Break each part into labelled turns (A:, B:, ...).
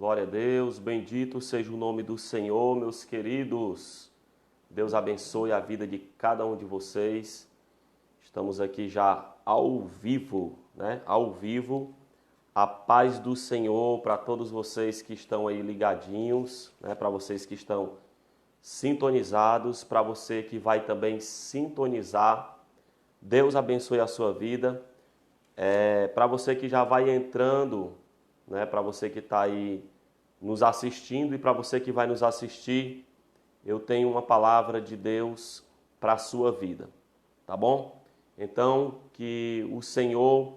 A: Glória a Deus, bendito seja o nome do Senhor, meus queridos. Deus abençoe a vida de cada um de vocês. Estamos aqui já ao vivo, né? Ao vivo. A paz do Senhor para todos vocês que estão aí ligadinhos, né? Para vocês que estão sintonizados, para você que vai também sintonizar. Deus abençoe a sua vida. Para você que já vai entrando, né? Para você que está aí nos assistindo e para você que vai nos assistir, eu tenho uma palavra de Deus para a sua vida, tá bom? Então, que o Senhor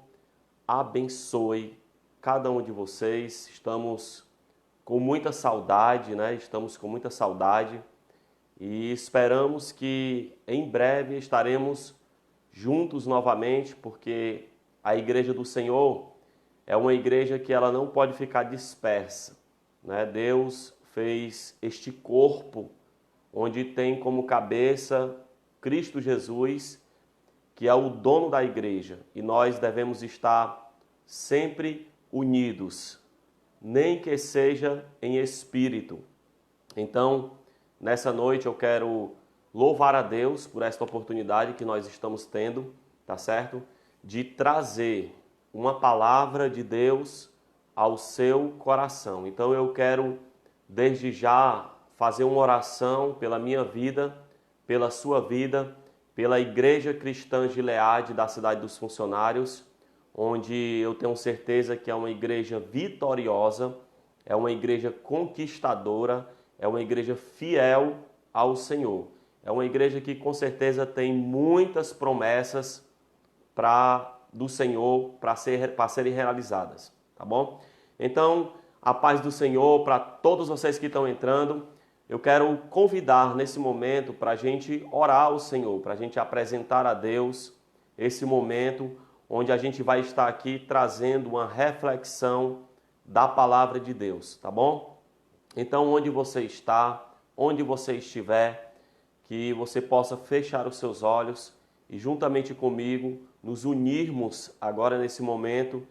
A: abençoe cada um de vocês. Estamos com muita saudade, né? Estamos com muita saudade e esperamos que em breve estaremos juntos novamente, porque a igreja do Senhor é uma igreja que ela não pode ficar dispersa, né? Deus fez este corpo onde tem como cabeça Cristo Jesus, que é o dono da igreja, e nós devemos estar sempre unidos, nem que seja em espírito. Então, nessa noite eu quero louvar a Deus por esta oportunidade que nós estamos tendo, tá certo? De trazer uma palavra de Deus ao seu coração. Então eu quero, desde já, fazer uma oração pela minha vida, pela sua vida, pela Igreja Cristã Gileade da Cidade dos Funcionários, onde eu tenho certeza que é uma igreja vitoriosa, é uma igreja conquistadora, é uma igreja fiel ao Senhor. É uma igreja que com certeza tem muitas promessas do Senhor para serem realizadas, tá bom? Então, a paz do Senhor para todos vocês que estão entrando. Eu quero convidar nesse momento para a gente orar ao Senhor, para a gente apresentar a Deus esse momento onde a gente vai estar aqui trazendo uma reflexão da palavra de Deus, tá bom? Então, onde você está, onde você estiver, que você possa fechar os seus olhos e juntamente comigo nos unirmos agora nesse momento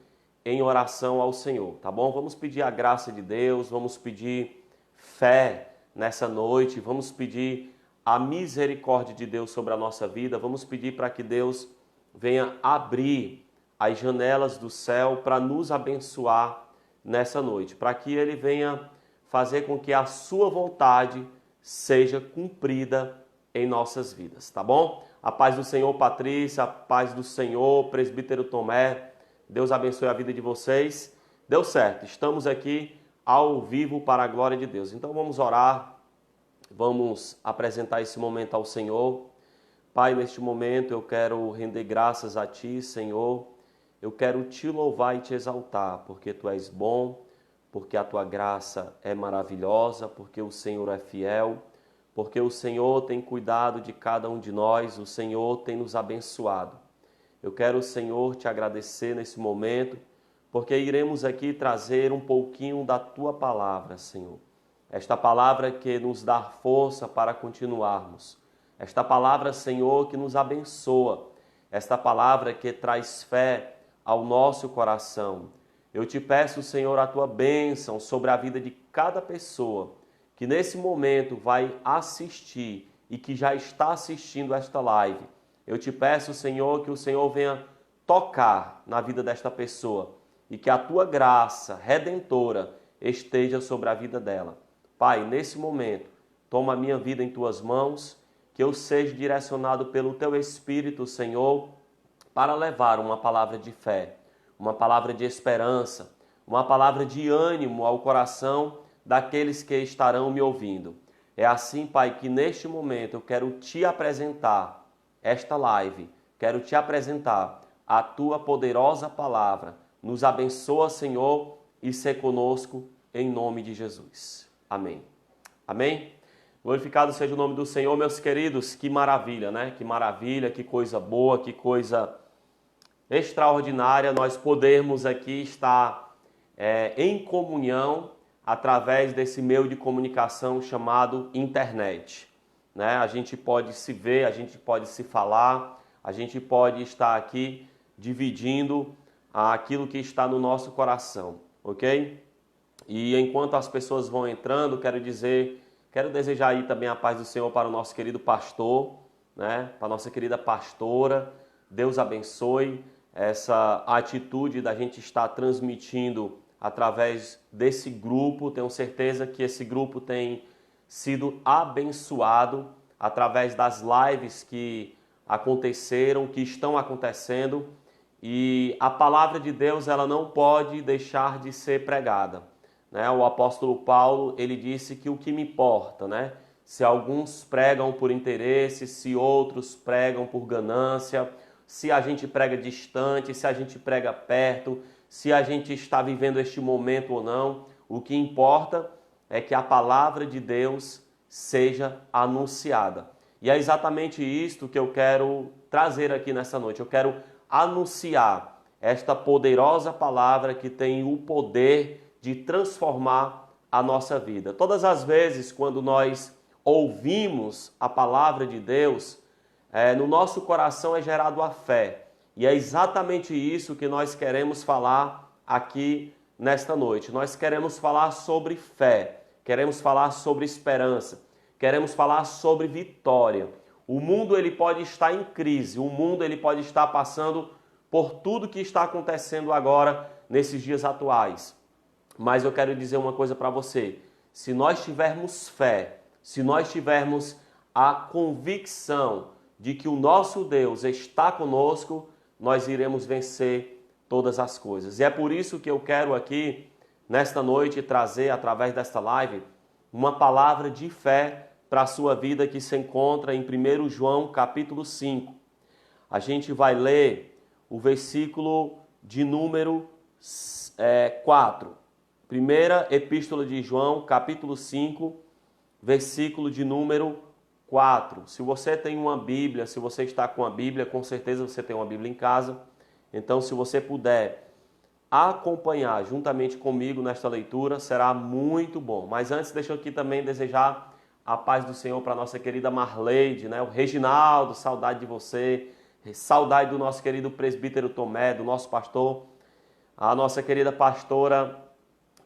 A: em oração ao Senhor, tá bom? Vamos pedir a graça de Deus, vamos pedir fé nessa noite, vamos pedir a misericórdia de Deus sobre a nossa vida, vamos pedir para que Deus venha abrir as janelas do céu para nos abençoar nessa noite, para que Ele venha fazer com que a sua vontade seja cumprida em nossas vidas, tá bom? A paz do Senhor, Patrícia, a paz do Senhor, presbítero Tomé, Deus abençoe a vida de vocês. Deu certo, estamos aqui ao vivo para a glória de Deus. Então vamos orar, vamos apresentar esse momento ao Senhor. Pai, neste momento eu quero render graças a Ti, Senhor. Eu quero Te louvar e Te exaltar, porque Tu és bom, porque a Tua graça é maravilhosa, porque o Senhor é fiel, porque o Senhor tem cuidado de cada um de nós, o Senhor tem nos abençoado. Eu quero, Senhor, Te agradecer nesse momento, porque iremos aqui trazer um pouquinho da Tua palavra, Senhor. Esta palavra que nos dá força para continuarmos. Esta palavra, Senhor, que nos abençoa. Esta palavra que traz fé ao nosso coração. Eu te peço, Senhor, a Tua bênção sobre a vida de cada pessoa que nesse momento vai assistir e que já está assistindo esta live. Eu te peço, Senhor, que o Senhor venha tocar na vida desta pessoa e que a Tua graça redentora esteja sobre a vida dela. Pai, nesse momento, toma a minha vida em Tuas mãos, que eu seja direcionado pelo Teu Espírito, Senhor, para levar uma palavra de fé, uma palavra de esperança, uma palavra de ânimo ao coração daqueles que estarão me ouvindo. É assim, Pai, que neste momento eu quero Te apresentar esta live, quero Te apresentar a Tua poderosa palavra. Nos abençoa, Senhor, e se conosco em nome de Jesus. Amém. Amém? Glorificado seja o nome do Senhor, meus queridos. Que maravilha, né? Que maravilha, que coisa boa, que coisa extraordinária nós podermos aqui estar em comunhão através desse meio de comunicação chamado internet, né? A gente pode se ver, a gente pode se falar, a gente pode estar aqui dividindo aquilo que está no nosso coração, ok? E enquanto as pessoas vão entrando, quero desejar aí também a paz do Senhor para o nosso querido pastor, né? Para a nossa querida pastora. Deus abençoe essa atitude da gente estar transmitindo através desse grupo. Tenho certeza que esse grupo tem sido abençoado através das lives que aconteceram, que estão acontecendo. E a palavra de Deus, ela não pode deixar de ser pregada, né? O apóstolo Paulo, ele disse que o que me importa, né? Se alguns pregam por interesse, se outros pregam por ganância, se a gente prega distante, se a gente prega perto, se a gente está vivendo este momento ou não, o que importa é que a palavra de Deus seja anunciada. E é exatamente isto que eu quero trazer aqui nessa noite. Eu quero anunciar esta poderosa palavra que tem o poder de transformar a nossa vida. Todas as vezes quando nós ouvimos a palavra de Deus, no nosso coração é gerado a fé. E é exatamente isso que nós queremos falar aqui nesta noite. Nós queremos falar sobre fé, queremos falar sobre esperança, queremos falar sobre vitória. O mundo ele pode estar em crise, o mundo ele pode estar passando por tudo que está acontecendo agora nesses dias atuais. Mas eu quero dizer uma coisa para você. Se nós tivermos fé, se nós tivermos a convicção de que o nosso Deus está conosco, nós iremos vencer todas as coisas. E é por isso que eu quero aqui, nesta noite, trazer, através desta live, uma palavra de fé para a sua vida que se encontra em 1 João capítulo 5. A gente vai ler o versículo de número 4. Primeira Epístola de João, capítulo 5, versículo de número 4. Se você tem uma Bíblia, se você está com a Bíblia, com certeza você tem uma Bíblia em casa. Então, se você puder acompanhar juntamente comigo nesta leitura, será muito bom. Mas antes, deixa eu aqui também desejar a paz do Senhor para a nossa querida Marleide, né? O Reginaldo, saudade de você. Saudade do nosso querido presbítero Tomé, do nosso pastor. A nossa querida pastora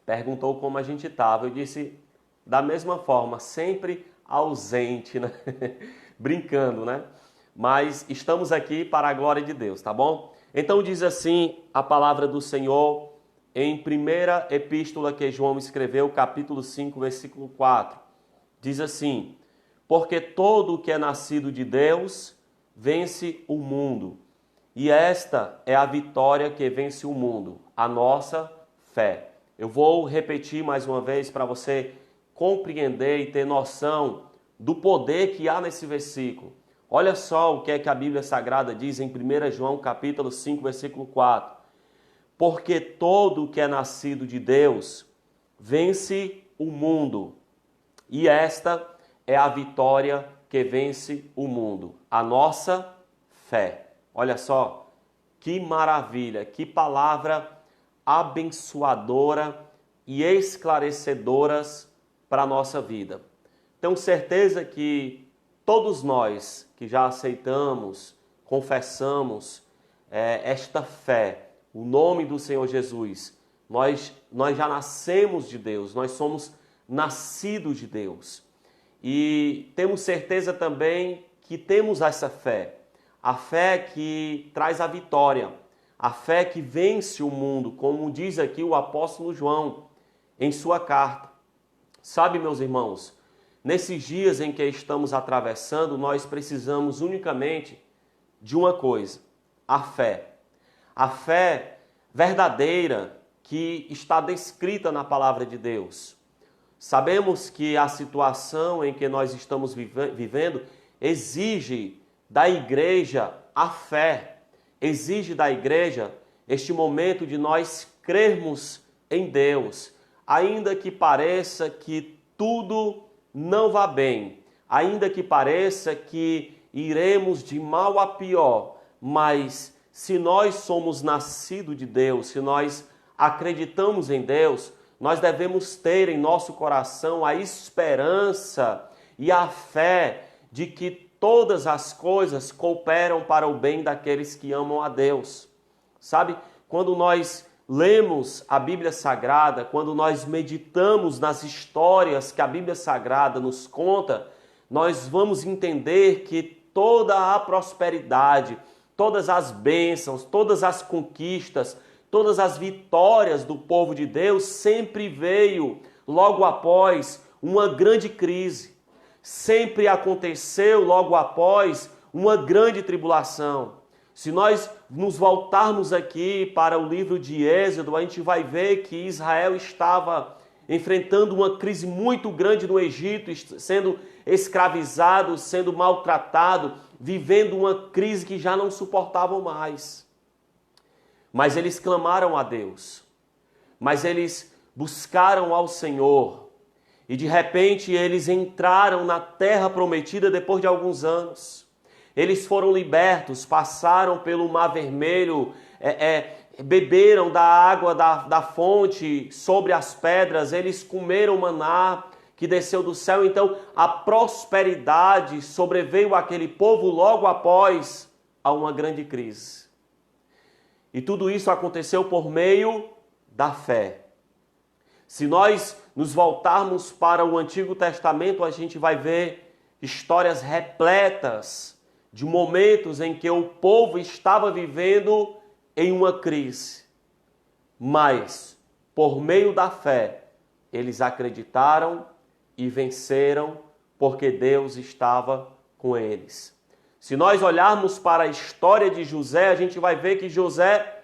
A: perguntou como a gente estava. Eu disse, da mesma forma, sempre ausente, né? Brincando, né? Mas estamos aqui para a glória de Deus, tá bom? Então diz assim a palavra do Senhor em primeira epístola que João escreveu, capítulo 5, versículo 4. Diz assim, porque todo o que é nascido de Deus vence o mundo. E esta é a vitória que vence o mundo, a nossa fé. Eu vou repetir mais uma vez para você compreender e ter noção do poder que há nesse versículo. Olha só o que é que a Bíblia Sagrada diz em 1 João capítulo 5, versículo 4. Porque todo o que é nascido de Deus vence o mundo. E esta é a vitória que vence o mundo, a nossa fé. Olha só, que maravilha, que palavra abençoadora e esclarecedoras para a nossa vida. Tenho certeza que todos nós que já aceitamos, confessamos esta fé, o nome do Senhor Jesus, nós já nascemos de Deus, nós somos nascidos de Deus. E temos certeza também que temos essa fé, a fé que traz a vitória, a fé que vence o mundo, como diz aqui o apóstolo João em sua carta. Sabe, meus irmãos, nesses dias em que estamos atravessando, nós precisamos unicamente de uma coisa, a fé. A fé verdadeira que está descrita na palavra de Deus. Sabemos que a situação em que nós estamos vivendo exige da igreja a fé, exige da igreja este momento de nós crermos em Deus, ainda que pareça que tudo não vá bem, ainda que pareça que iremos de mal a pior, mas se nós somos nascidos de Deus, se nós acreditamos em Deus, nós devemos ter em nosso coração a esperança e a fé de que todas as coisas cooperam para o bem daqueles que amam a Deus. Sabe, quando nós lemos a Bíblia Sagrada, quando nós meditamos nas histórias que a Bíblia Sagrada nos conta, nós vamos entender que toda a prosperidade, todas as bênçãos, todas as conquistas, todas as vitórias do povo de Deus sempre veio logo após uma grande crise. Sempre aconteceu logo após uma grande tribulação. Se nós nos voltarmos aqui para o livro de Êxodo, a gente vai ver que Israel estava enfrentando uma crise muito grande no Egito, sendo escravizado, sendo maltratado, vivendo uma crise que já não suportavam mais. Mas eles clamaram a Deus, mas eles buscaram ao Senhor e de repente eles entraram na terra prometida depois de alguns anos. Eles foram libertos, passaram pelo Mar Vermelho, beberam da água da fonte sobre as pedras, eles comeram maná que desceu do céu. Então a prosperidade sobreveio àquele povo logo após a uma grande crise. E tudo isso aconteceu por meio da fé. Se nós nos voltarmos para o Antigo Testamento, a gente vai ver histórias repletas de momentos em que o povo estava vivendo em uma crise. Mas, por meio da fé, eles acreditaram e venceram, porque Deus estava com eles. Se nós olharmos para a história de José, a gente vai ver que José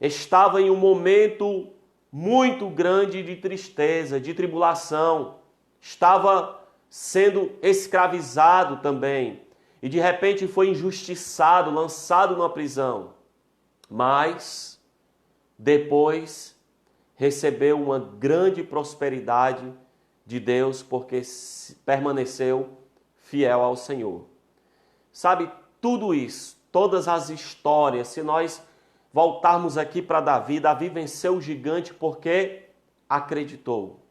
A: estava em um momento muito grande de tristeza, de tribulação. Estava sendo escravizado também. E de repente foi injustiçado, lançado numa prisão. Mas depois recebeu uma grande prosperidade de Deus, porque permaneceu fiel ao Senhor. Sabe, tudo isso, todas as histórias, se nós voltarmos aqui para Davi, Davi venceu o gigante porque acreditou,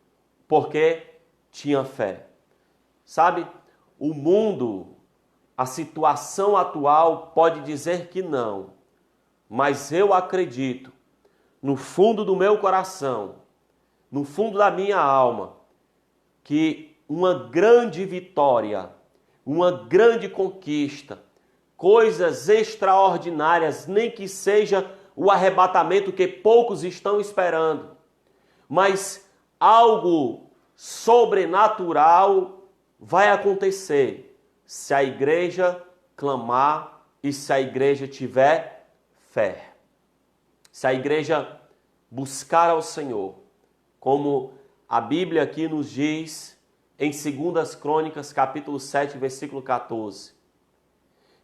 A: porque tinha fé. Sabe, o mundo, a situação atual pode dizer que não, mas eu acredito, no fundo do meu coração, no fundo da minha alma, que uma grande vitória, uma grande conquista, coisas extraordinárias, nem que seja o arrebatamento que poucos estão esperando, mas algo sobrenatural vai acontecer se a igreja clamar e se a igreja tiver fé. Se a igreja buscar ao Senhor, como a Bíblia aqui nos diz em 2 Crônicas, capítulo 7, versículo 14,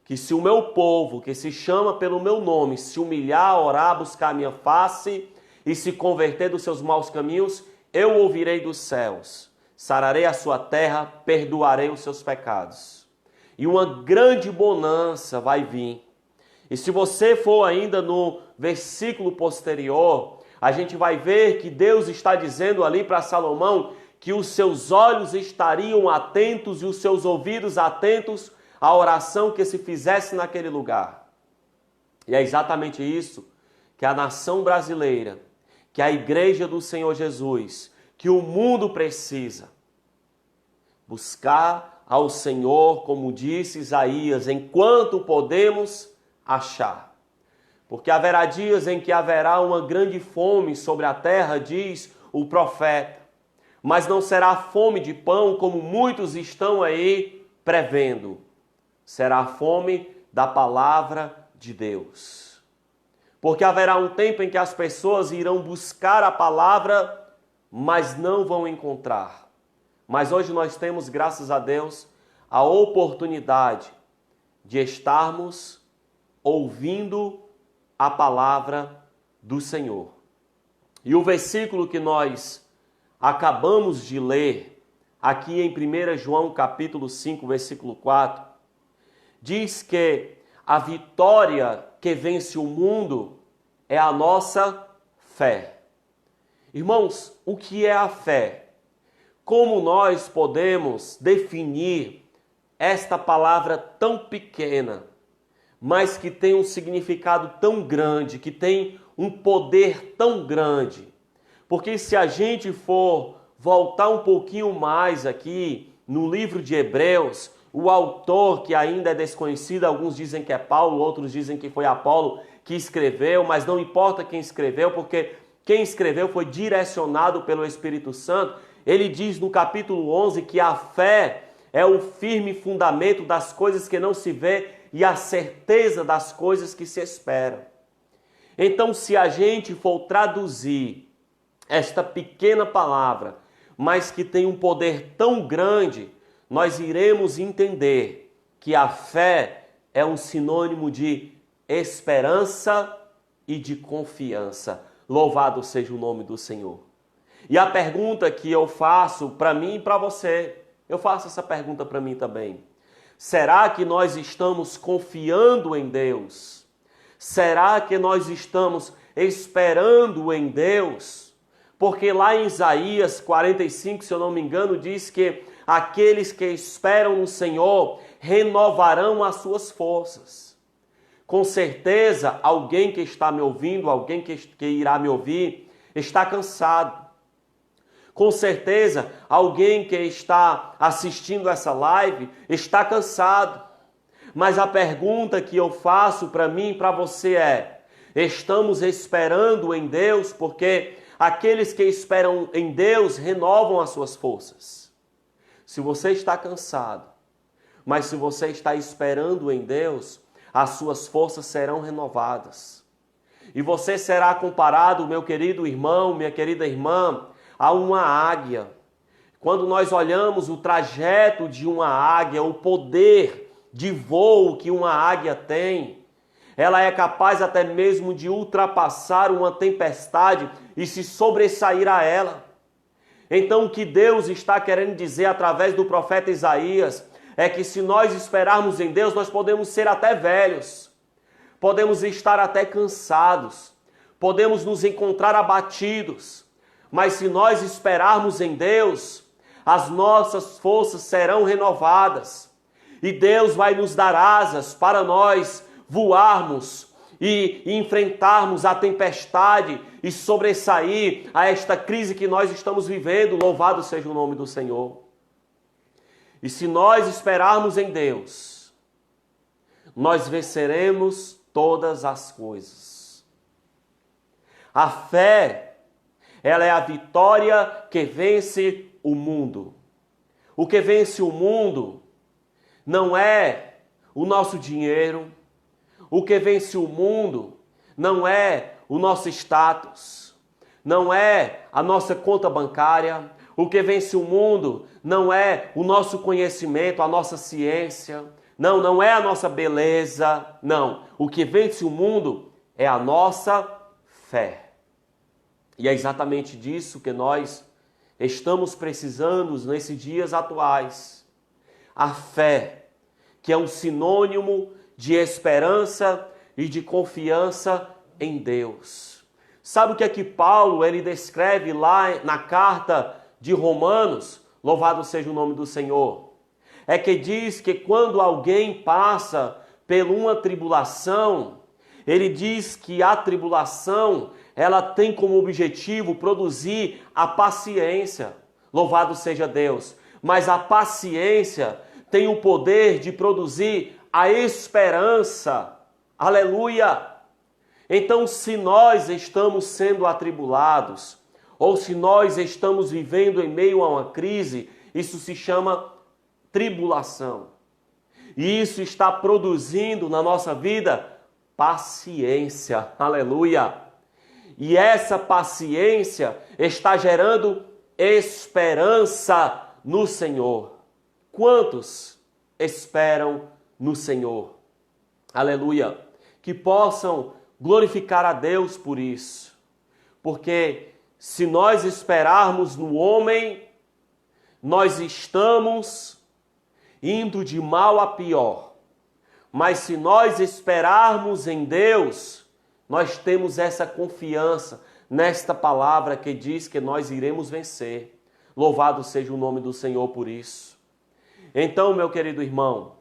A: que se o meu povo, que se chama pelo meu nome, se humilhar, orar, buscar a minha face e se converter dos seus maus caminhos, eu ouvirei dos céus, sararei a sua terra, perdoarei os seus pecados. E uma grande bonança vai vir. E se você for ainda no versículo posterior, a gente vai ver que Deus está dizendo ali para Salomão que os seus olhos estariam atentos e os seus ouvidos atentos à oração que se fizesse naquele lugar. E é exatamente isso que a nação brasileira, que a igreja do Senhor Jesus, que o mundo precisa. Buscar ao Senhor, como disse Isaías, enquanto podemos achar. Porque haverá dias em que haverá uma grande fome sobre a terra, diz o profeta. Mas não será fome de pão, como muitos estão aí prevendo. Será a fome da palavra de Deus. Porque haverá um tempo em que as pessoas irão buscar a palavra, mas não vão encontrar. Mas hoje nós temos, graças a Deus, a oportunidade de estarmos ouvindo a palavra do Senhor. E o versículo que nós acabamos de ler, aqui em 1 João capítulo 5, versículo 4, diz que a vitória que vence o mundo é a nossa fé. Irmãos, o que é a fé? Como nós podemos definir esta palavra tão pequena, mas que tem um significado tão grande, que tem um poder tão grande. Porque se a gente for voltar um pouquinho mais aqui no livro de Hebreus, o autor, que ainda é desconhecido, alguns dizem que é Paulo, outros dizem que foi Apolo que escreveu, mas não importa quem escreveu, porque quem escreveu foi direcionado pelo Espírito Santo. Ele diz no capítulo 11 que a fé é o firme fundamento das coisas que não se vê e a certeza das coisas que se esperam. Então, se a gente for traduzir esta pequena palavra, mas que tem um poder tão grande, nós iremos entender que a fé é um sinônimo de esperança e de confiança. Louvado seja o nome do Senhor. E a pergunta que eu faço para mim e para você, eu faço essa pergunta para mim também. Será que nós estamos confiando em Deus? Será que nós estamos esperando em Deus? Porque lá em Isaías 45, se eu não me engano, diz que aqueles que esperam no Senhor renovarão as suas forças. Com certeza, alguém que está me ouvindo, alguém que irá me ouvir, está cansado. Com certeza, alguém que está assistindo essa live está cansado. Mas a pergunta que eu faço para mim e para você é: estamos esperando em Deus? Porque aqueles que esperam em Deus renovam as suas forças. Se você está cansado, mas se você está esperando em Deus, as suas forças serão renovadas. E você será comparado, meu querido irmão, minha querida irmã, a uma águia. Quando nós olhamos o trajeto de uma águia, o poder de voo que uma águia tem, ela é capaz até mesmo de ultrapassar uma tempestade e se sobressair a ela. Então o que Deus está querendo dizer através do profeta Isaías é que se nós esperarmos em Deus, nós podemos ser até velhos, podemos estar até cansados, podemos nos encontrar abatidos, mas se nós esperarmos em Deus, as nossas forças serão renovadas e Deus vai nos dar asas para nós voarmos e enfrentarmos a tempestade e sobressair a esta crise que nós estamos vivendo. Louvado seja o nome do Senhor. E se nós esperarmos em Deus, nós venceremos todas as coisas. A fé, ela é a vitória que vence o mundo. O que vence o mundo não é o nosso dinheiro. O que vence o mundo não é o nosso status, não é a nossa conta bancária. O que vence o mundo não é o nosso conhecimento, a nossa ciência, não é a nossa beleza, não. O que vence o mundo é a nossa fé. E é exatamente disso que nós estamos precisando nesses dias atuais. A fé, que é um sinônimo de esperança e de confiança em Deus. Sabe o que é que Paulo ele descreve lá na carta de Romanos? Louvado seja o nome do Senhor. É que diz que quando alguém passa por uma tribulação, ele diz que a tribulação ela tem como objetivo produzir a paciência. Louvado seja Deus. Mas a paciência tem o poder de produzir a esperança. Aleluia! Então, se nós estamos sendo atribulados, ou se nós estamos vivendo em meio a uma crise, isso se chama tribulação. E isso está produzindo na nossa vida paciência. Aleluia! E essa paciência está gerando esperança no Senhor. Quantos esperam no Senhor? Aleluia! Que possam glorificar a Deus por isso. Porque se nós esperarmos no homem, nós estamos indo de mal a pior. Mas se nós esperarmos em Deus, nós temos essa confiança nesta palavra que diz que nós iremos vencer. Louvado seja o nome do Senhor por isso. Então, meu querido irmão,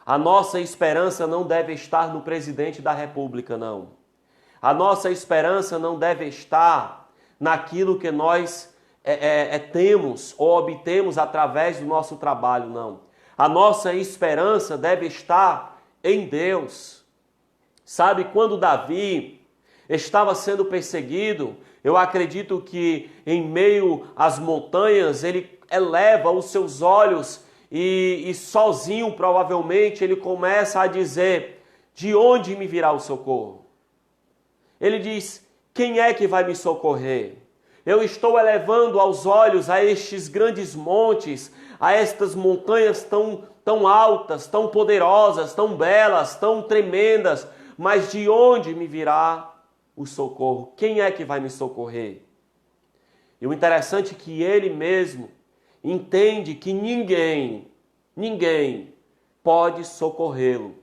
A: A nossa esperança não deve estar no presidente da República, não. A nossa esperança não deve estar naquilo que nós temos ou obtemos através do nosso trabalho, não. A nossa esperança deve estar em Deus. Sabe, quando Davi estava sendo perseguido, eu acredito que em meio às montanhas ele eleva os seus olhos e sozinho provavelmente ele começa a dizer: de onde me virá o socorro? Ele diz: quem é que vai me socorrer? Eu estou elevando aos olhos a estes grandes montes, a estas montanhas tão altas, tão poderosas, tão belas, tão tremendas, mas de onde me virá o socorro? Quem é que vai me socorrer? E o interessante é que ele mesmo entende que ninguém pode socorrê-lo,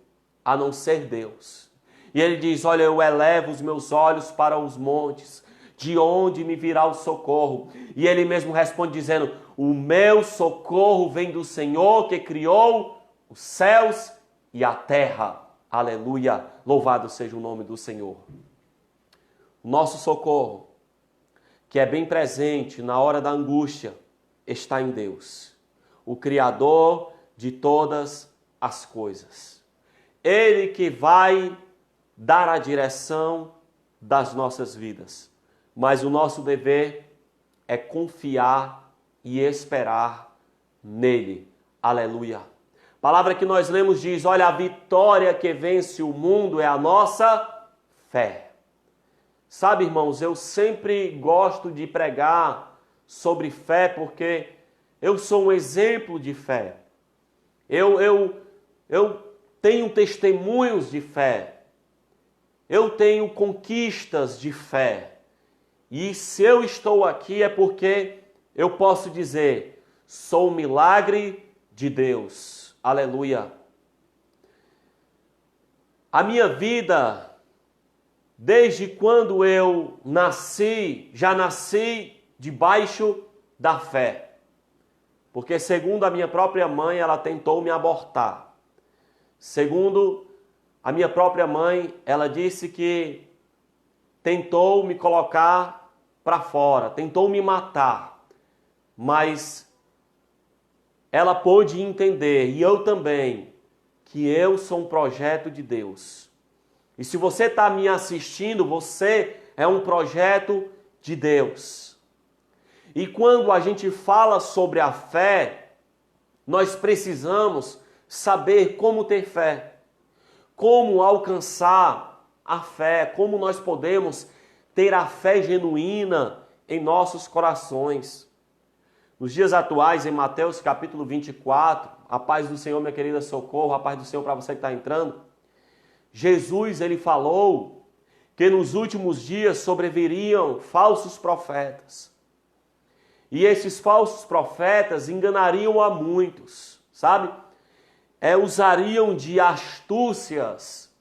A: a não ser Deus. E ele diz: olha, eu elevo os meus olhos para os montes, de onde me virá o socorro? E ele mesmo responde dizendo: o meu socorro vem do Senhor que criou os céus e a terra. Aleluia, louvado seja o nome do Senhor. Nosso socorro, que é bem presente na hora da angústia, está em Deus, o Criador de todas as coisas. Ele que vai dar a direção das nossas vidas. Mas o nosso dever é confiar e esperar nele. Aleluia. A palavra que nós lemos diz: olha, a vitória que vence o mundo é a nossa fé. Sabe, irmãos, eu sempre gosto de pregar sobre fé porque eu sou um exemplo de fé. Eu tenho testemunhos de fé. Eu tenho conquistas de fé. E se eu estou aqui é porque eu posso dizer: sou um milagre de Deus. Aleluia. A minha vida, desde quando eu nasci, já nasci debaixo da fé. Porque segundo a minha própria mãe, ela tentou me abortar. Segundo a minha própria mãe, ela disse que tentou me colocar para fora, tentou me matar. Mas ela pôde entender, e eu também, que eu sou um projeto de Deus. E se você está me assistindo, você é um projeto de Deus. E quando a gente fala sobre a fé, nós precisamos saber como ter fé, como alcançar a fé, como nós podemos ter a fé genuína em nossos corações. Nos dias atuais, em Mateus capítulo 24, a paz do Senhor, minha querida, socorro, a paz do Senhor para você que está entrando. Jesus, ele falou que nos últimos dias sobreviriam falsos profetas. E esses falsos profetas enganariam a muitos, sabe? Usariam de astúcias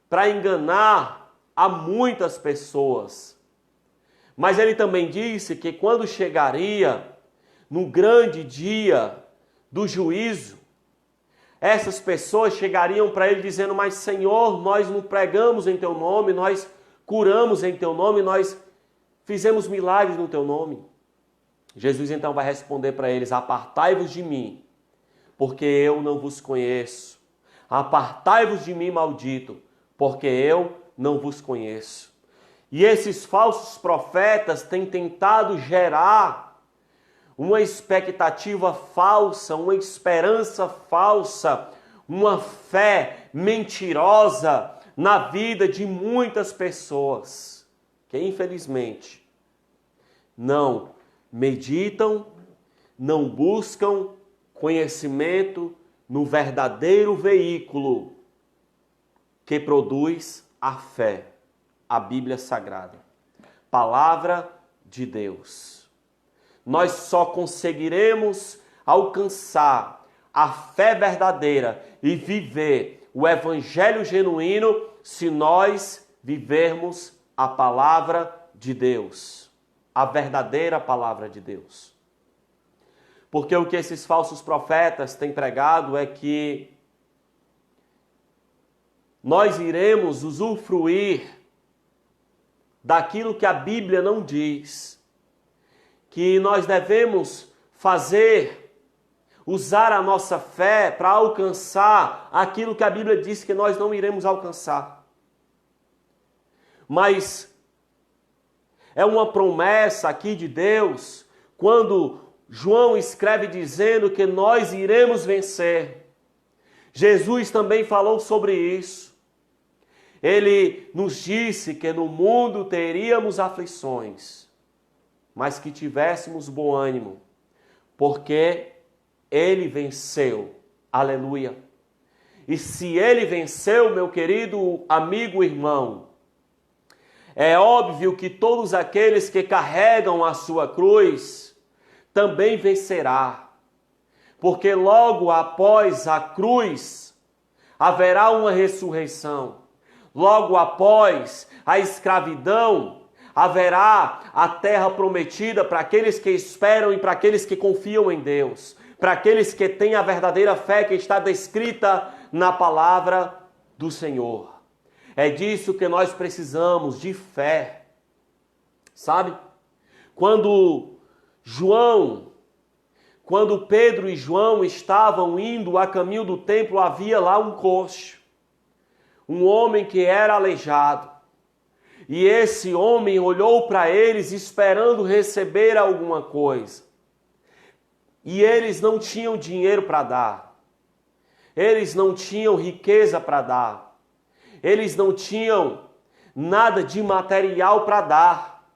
A: para enganar a muitas pessoas. Mas ele também disse que quando chegaria no grande dia do juízo, essas pessoas chegariam para ele dizendo: mas Senhor, nós não pregamos em teu nome, nós curamos em teu nome, nós fizemos milagres no teu nome. Jesus então vai responder para eles: apartai-vos de mim, porque eu não vos conheço. Apartai-vos de mim, maldito, porque eu não vos conheço. E esses falsos profetas têm tentado gerar uma expectativa falsa, uma esperança falsa, uma fé mentirosa na vida de muitas pessoas que, infelizmente, não meditam, não buscam conhecimento no verdadeiro veículo que produz a fé, a Bíblia Sagrada, Palavra de Deus. Nós só conseguiremos alcançar a fé verdadeira e viver o evangelho genuíno se nós vivermos a palavra de Deus, a verdadeira palavra de Deus. Porque o que esses falsos profetas têm pregado é que nós iremos usufruir daquilo que a Bíblia não diz, que nós devemos fazer, usar a nossa fé para alcançar aquilo que a Bíblia diz que nós não iremos alcançar. Mas é uma promessa aqui de Deus, quando João escreve dizendo que nós iremos vencer. Jesus também falou sobre isso. Ele nos disse que no mundo teríamos aflições, mas que tivéssemos bom ânimo, porque Ele venceu. Aleluia! E se Ele venceu, meu querido amigo, irmão, é óbvio que todos aqueles que carregam a sua cruz também vencerá, porque logo após a cruz haverá uma ressurreição. Logo após a escravidão, haverá a terra prometida para aqueles que esperam e para aqueles que confiam em Deus, para aqueles que têm a verdadeira fé que está descrita na palavra do Senhor. É disso que nós precisamos, de fé. Sabe? Quando Pedro e João estavam indo a caminho do templo, havia lá um coxo, um homem que era aleijado. E esse homem olhou para eles esperando receber alguma coisa. E eles não tinham dinheiro para dar. Eles não tinham riqueza para dar. Eles não tinham nada de material para dar.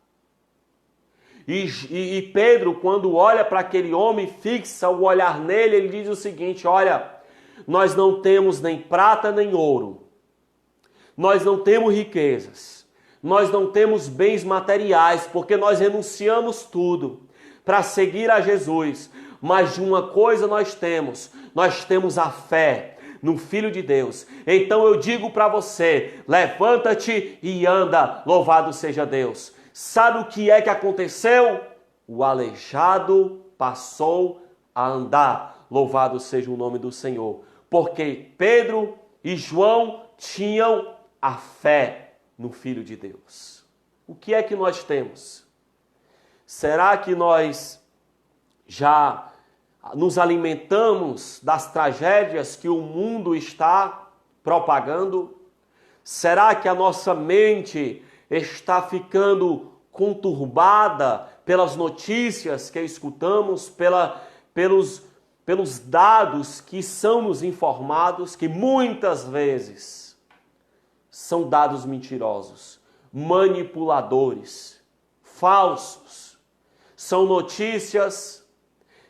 A: E Pedro, quando olha para aquele homem, fixa o olhar nele, ele diz o seguinte: olha, nós não temos nem prata nem ouro. Nós não temos riquezas, nós não temos bens materiais, porque nós renunciamos tudo para seguir a Jesus. Mas de uma coisa nós temos a fé no Filho de Deus. Então eu digo para você, levanta-te e anda, louvado seja Deus. Sabe o que é que aconteceu? O aleijado passou a andar, louvado seja o nome do Senhor. Porque Pedro e João tinham a fé no Filho de Deus. O que é que nós temos? Será que nós já nos alimentamos das tragédias que o mundo está propagando? Será que a nossa mente está ficando conturbada pelas notícias que escutamos, pelos dados que são nos informados, que muitas vezes são dados mentirosos, manipuladores, falsos? São notícias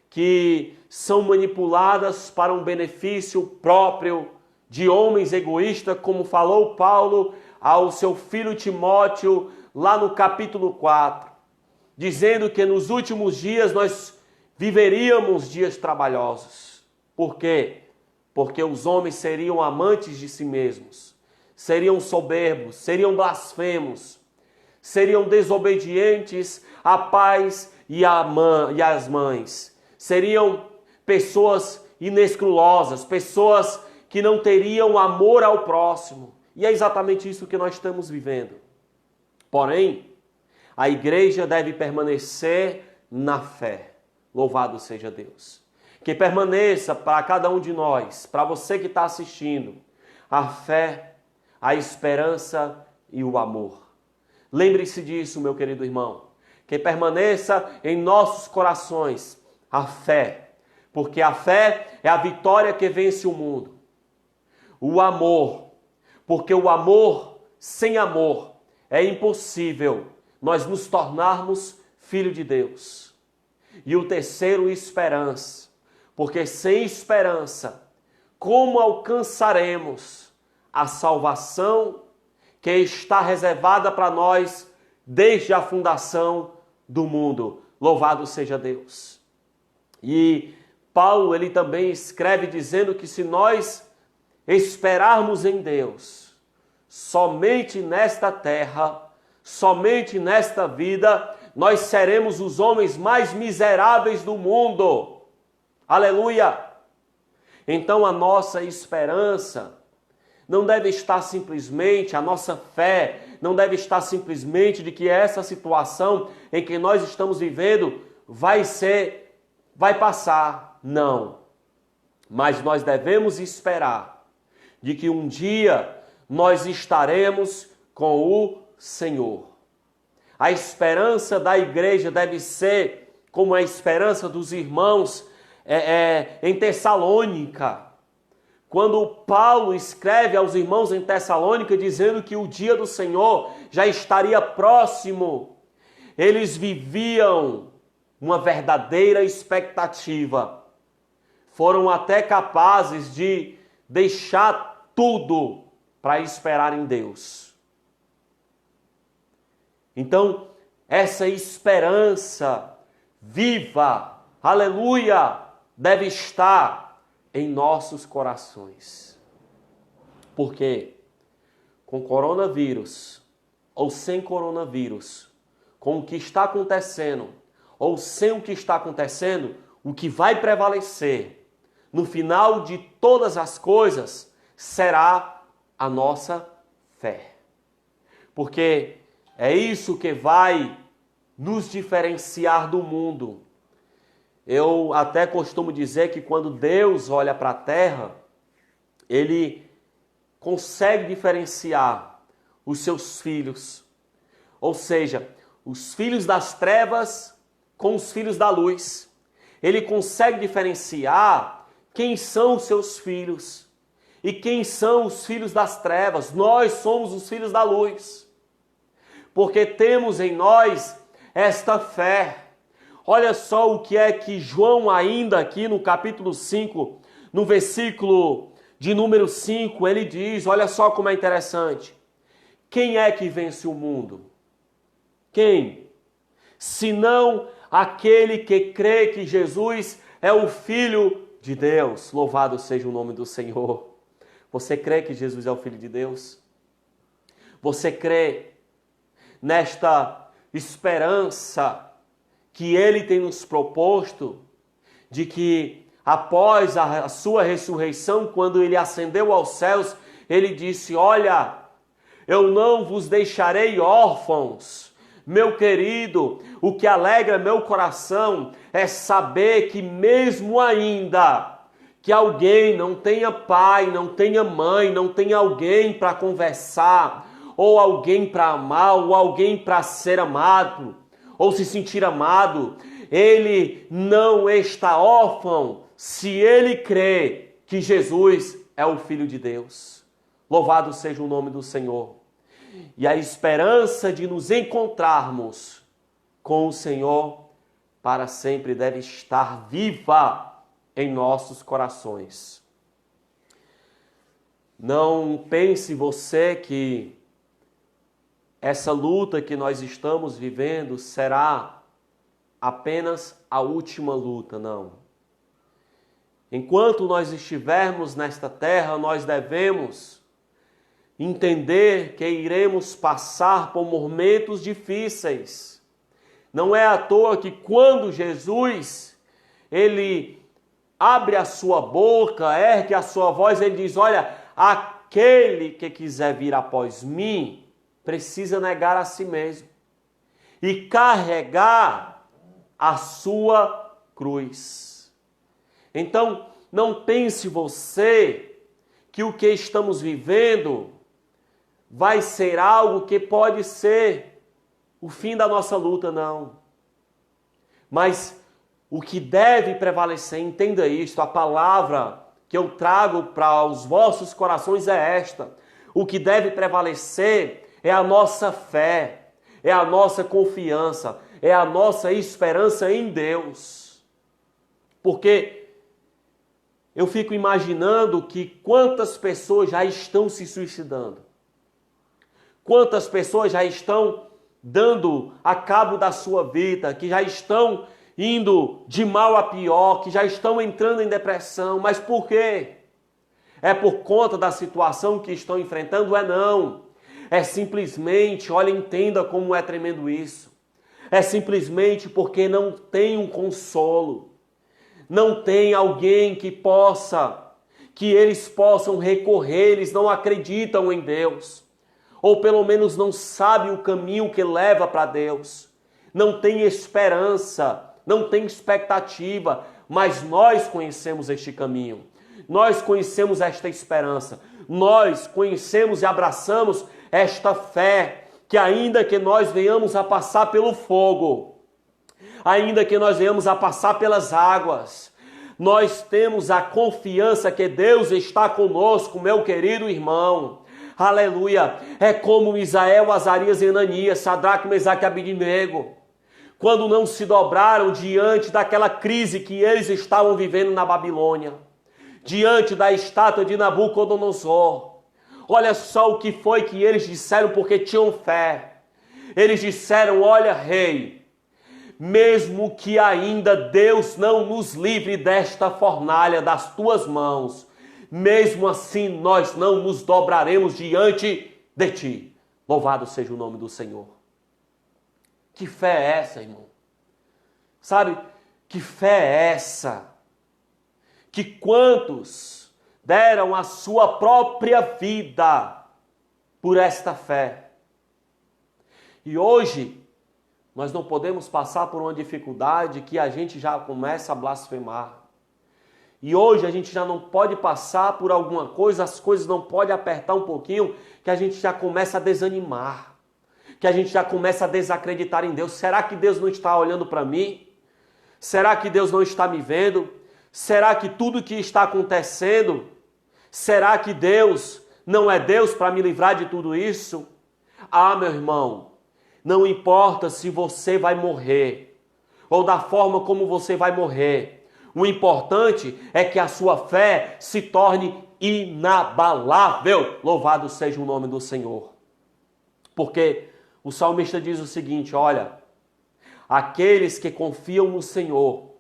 A: que são manipuladas para um benefício próprio de homens egoístas, como falou Paulo ao seu filho Timóteo, lá no capítulo 4, dizendo que nos últimos dias nós viveríamos dias trabalhosos. Por quê? Porque os homens seriam amantes de si mesmos, seriam soberbos, seriam blasfemos, seriam desobedientes a pais e às mães, seriam pessoas inescrupulosas, pessoas que não teriam amor ao próximo. E é exatamente isso que nós estamos vivendo. Porém, a igreja deve permanecer na fé. Louvado seja Deus. Que permaneça para cada um de nós, para você que está assistindo, a fé, a esperança e o amor. Lembre-se disso, meu querido irmão. Que permaneça em nossos corações a fé, porque a fé é a vitória que vence o mundo. O amor, porque o amor, sem amor, é impossível nós nos tornarmos filho de Deus. E o terceiro, esperança, porque sem esperança, como alcançaremos a salvação que está reservada para nós desde a fundação do mundo? Louvado seja Deus. E Paulo, ele também escreve dizendo que se nós esperarmos em Deus, somente nesta terra, somente nesta vida, nós seremos os homens mais miseráveis do mundo. Aleluia! Então a nossa esperança não deve estar simplesmente, a nossa fé não deve estar simplesmente de que essa situação em que nós estamos vivendo vai passar. Não. Mas nós devemos esperar de que um dia nós estaremos com o Senhor. A esperança da igreja deve ser como a esperança dos irmãos em Tessalônica. Quando Paulo escreve aos irmãos em Tessalônica dizendo que o dia do Senhor já estaria próximo, eles viviam uma verdadeira expectativa. Foram até capazes de deixar tudo para esperar em Deus. Então, essa esperança viva, aleluia, deve estar em nossos corações. Porque com coronavírus ou sem coronavírus, com o que está acontecendo ou sem o que está acontecendo, o que vai prevalecer no final de todas as coisas será a nossa fé. Porque é isso que vai nos diferenciar do mundo. Eu até costumo dizer que quando Deus olha para a terra, Ele consegue diferenciar os seus filhos. Ou seja, os filhos das trevas com os filhos da luz. Ele consegue diferenciar quem são os seus filhos e quem são os filhos das trevas. Nós somos os filhos da luz, porque temos em nós esta fé. Olha só o que é que João ainda aqui no capítulo 5, no versículo de número 5, ele diz, olha só como é interessante. Quem é que vence o mundo? Quem? Senão aquele que crê que Jesus é o Filho de Deus. Louvado seja o nome do Senhor. Você crê que Jesus é o Filho de Deus? Você crê nesta esperança que Ele tem nos proposto, de que após a sua ressurreição, quando Ele ascendeu aos céus, Ele disse, olha, eu não vos deixarei órfãos. Meu querido, o que alegra meu coração é saber que mesmo ainda que alguém não tenha pai, não tenha mãe, não tenha alguém para conversar, ou alguém para amar, ou alguém para ser amado, ou se sentir amado, ele não está órfão se ele crê que Jesus é o Filho de Deus. Louvado seja o nome do Senhor. E a esperança de nos encontrarmos com o Senhor para sempre deve estar viva em nossos corações. Não pense você que essa luta que nós estamos vivendo será apenas a última luta, não. Enquanto nós estivermos nesta terra, nós devemos entender que iremos passar por momentos difíceis. Não é à toa que quando Jesus, ele abre a sua boca, ergue a sua voz, ele diz, olha, aquele que quiser vir após mim, precisa negar a si mesmo e carregar a sua cruz. Então, não pense você que o que estamos vivendo vai ser algo que pode ser o fim da nossa luta, não. Mas o que deve prevalecer, entenda isto, a palavra que eu trago para os vossos corações é esta. O que deve prevalecer é a nossa fé, é a nossa confiança, é a nossa esperança em Deus. Porque eu fico imaginando que quantas pessoas já estão se suicidando. Quantas pessoas já estão dando a cabo da sua vida, que já estão indo de mal a pior, que já estão entrando em depressão. Mas por quê? É por conta da situação que estão enfrentando? É não. É simplesmente, olha, entenda como é tremendo isso. É simplesmente porque não tem um consolo. Não tem alguém que possa, que eles possam recorrer. Eles não acreditam em Deus, ou pelo menos não sabem o caminho que leva para Deus. Não tem esperança, não tem expectativa, mas nós conhecemos este caminho. Nós conhecemos esta esperança. Nós conhecemos e abraçamos esta fé, que ainda que nós venhamos a passar pelo fogo, ainda que nós venhamos a passar pelas águas, nós temos a confiança que Deus está conosco, meu querido irmão. Aleluia! É como Misael, Azarias e Ananias, Sadraque, Mesaque e Abednego, quando não se dobraram diante daquela crise que eles estavam vivendo na Babilônia, diante da estátua de Nabucodonosor. Olha só o que foi que eles disseram, porque tinham fé. Eles disseram: olha, rei, mesmo que ainda Deus não nos livre desta fornalha das tuas mãos, mesmo assim nós não nos dobraremos diante de ti. Louvado seja o nome do Senhor. Que fé é essa, irmão? Sabe, que fé é essa? Que quantos deram a sua própria vida por esta fé? E hoje, nós não podemos passar por uma dificuldade que a gente já começa a blasfemar. E hoje a gente já não pode passar por alguma coisa, as coisas não podem apertar um pouquinho, que a gente já começa a desanimar, que a gente já começa a desacreditar em Deus. Será que Deus não está olhando para mim? Será que Deus não está me vendo? Será que tudo que está acontecendo, será que Deus não é Deus para me livrar de tudo isso? Ah, meu irmão, não importa se você vai morrer ou da forma como você vai morrer. O importante é que a sua fé se torne inabalável. Louvado seja o nome do Senhor. Porque o salmista diz o seguinte: olha, aqueles que confiam no Senhor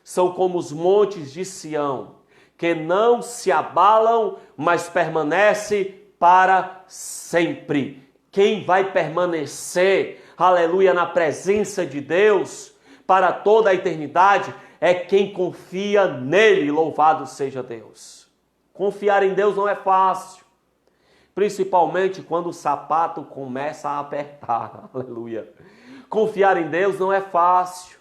A: são como os montes de Sião, que não se abalam, mas permanece para sempre. Quem vai permanecer, aleluia, na presença de Deus para toda a eternidade é quem confia nele. Louvado seja Deus. Confiar em Deus não é fácil, principalmente quando o sapato começa a apertar. Aleluia. Confiar em Deus não é fácil.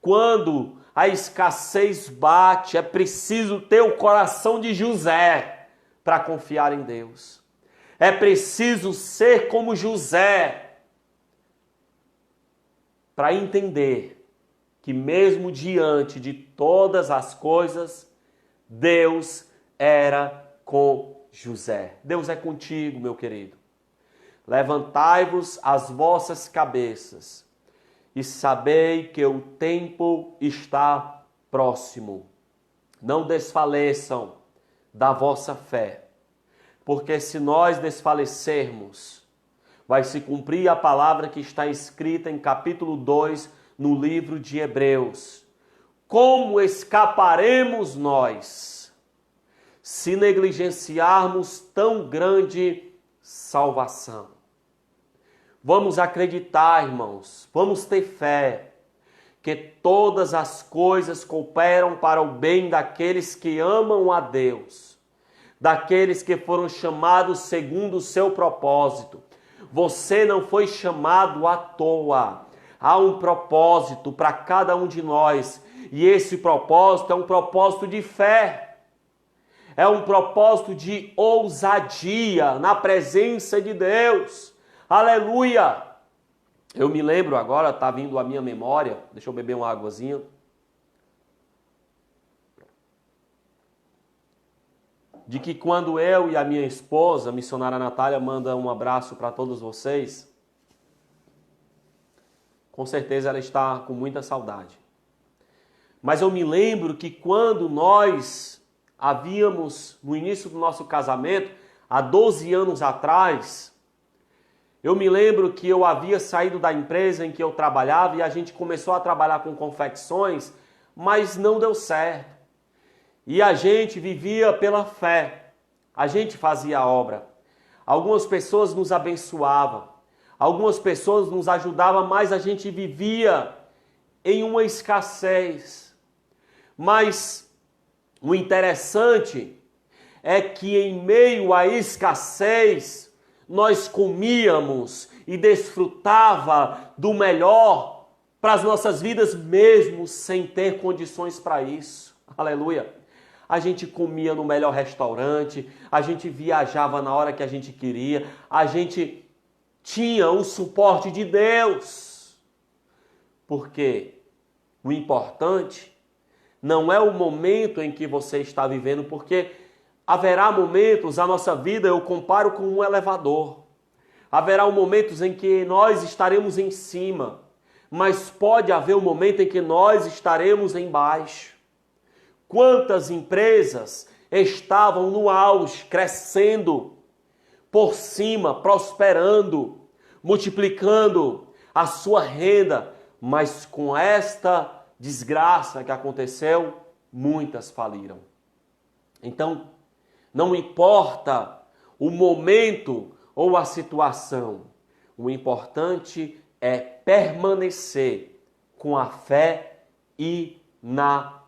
A: Quando a escassez bate, é preciso ter o coração de José para confiar em Deus. É preciso ser como José para entender que mesmo diante de todas as coisas, Deus era com José. Deus é contigo, meu querido. Levantai-vos as vossas cabeças e sabei que o tempo está próximo. Não desfaleçam da vossa fé, porque se nós desfalecermos, vai se cumprir a palavra que está escrita em capítulo 2, no livro de Hebreus. Como escaparemos nós se negligenciarmos tão grande salvação? Vamos acreditar, irmãos, vamos ter fé, que todas as coisas cooperam para o bem daqueles que amam a Deus, daqueles que foram chamados segundo o seu propósito. Você não foi chamado à toa. Há um propósito para cada um de nós, e esse propósito é um propósito de fé, é um propósito de ousadia na presença de Deus. Aleluia! Eu me lembro agora, está vindo à minha memória, deixa eu beber uma águazinha. De que quando eu e a minha esposa, a missionária Natália, manda um abraço para todos vocês, com certeza ela está com muita saudade. Mas eu me lembro que quando nós havíamos, no início do nosso casamento, há 12 anos atrás, eu me lembro que eu havia saído da empresa em que eu trabalhava e a gente começou a trabalhar com confecções, mas não deu certo. E a gente vivia pela fé, a gente fazia a obra. Algumas pessoas nos abençoavam, algumas pessoas nos ajudavam, mas a gente vivia em uma escassez. Mas o interessante é que em meio à escassez, nós comíamos e desfrutava do melhor para as nossas vidas, mesmo sem ter condições para isso. Aleluia! A gente comia no melhor restaurante, a gente viajava na hora que a gente queria, a gente tinha o suporte de Deus. Porque o importante não é o momento em que você está vivendo, porque haverá momentos, a nossa vida eu comparo com um elevador. Haverá momentos em que nós estaremos em cima, mas pode haver um momento em que nós estaremos embaixo. Quantas empresas estavam no auge, crescendo por cima, prosperando, multiplicando a sua renda, mas com esta desgraça que aconteceu, muitas faliram. Então, não importa o momento ou a situação, o importante é permanecer com a fé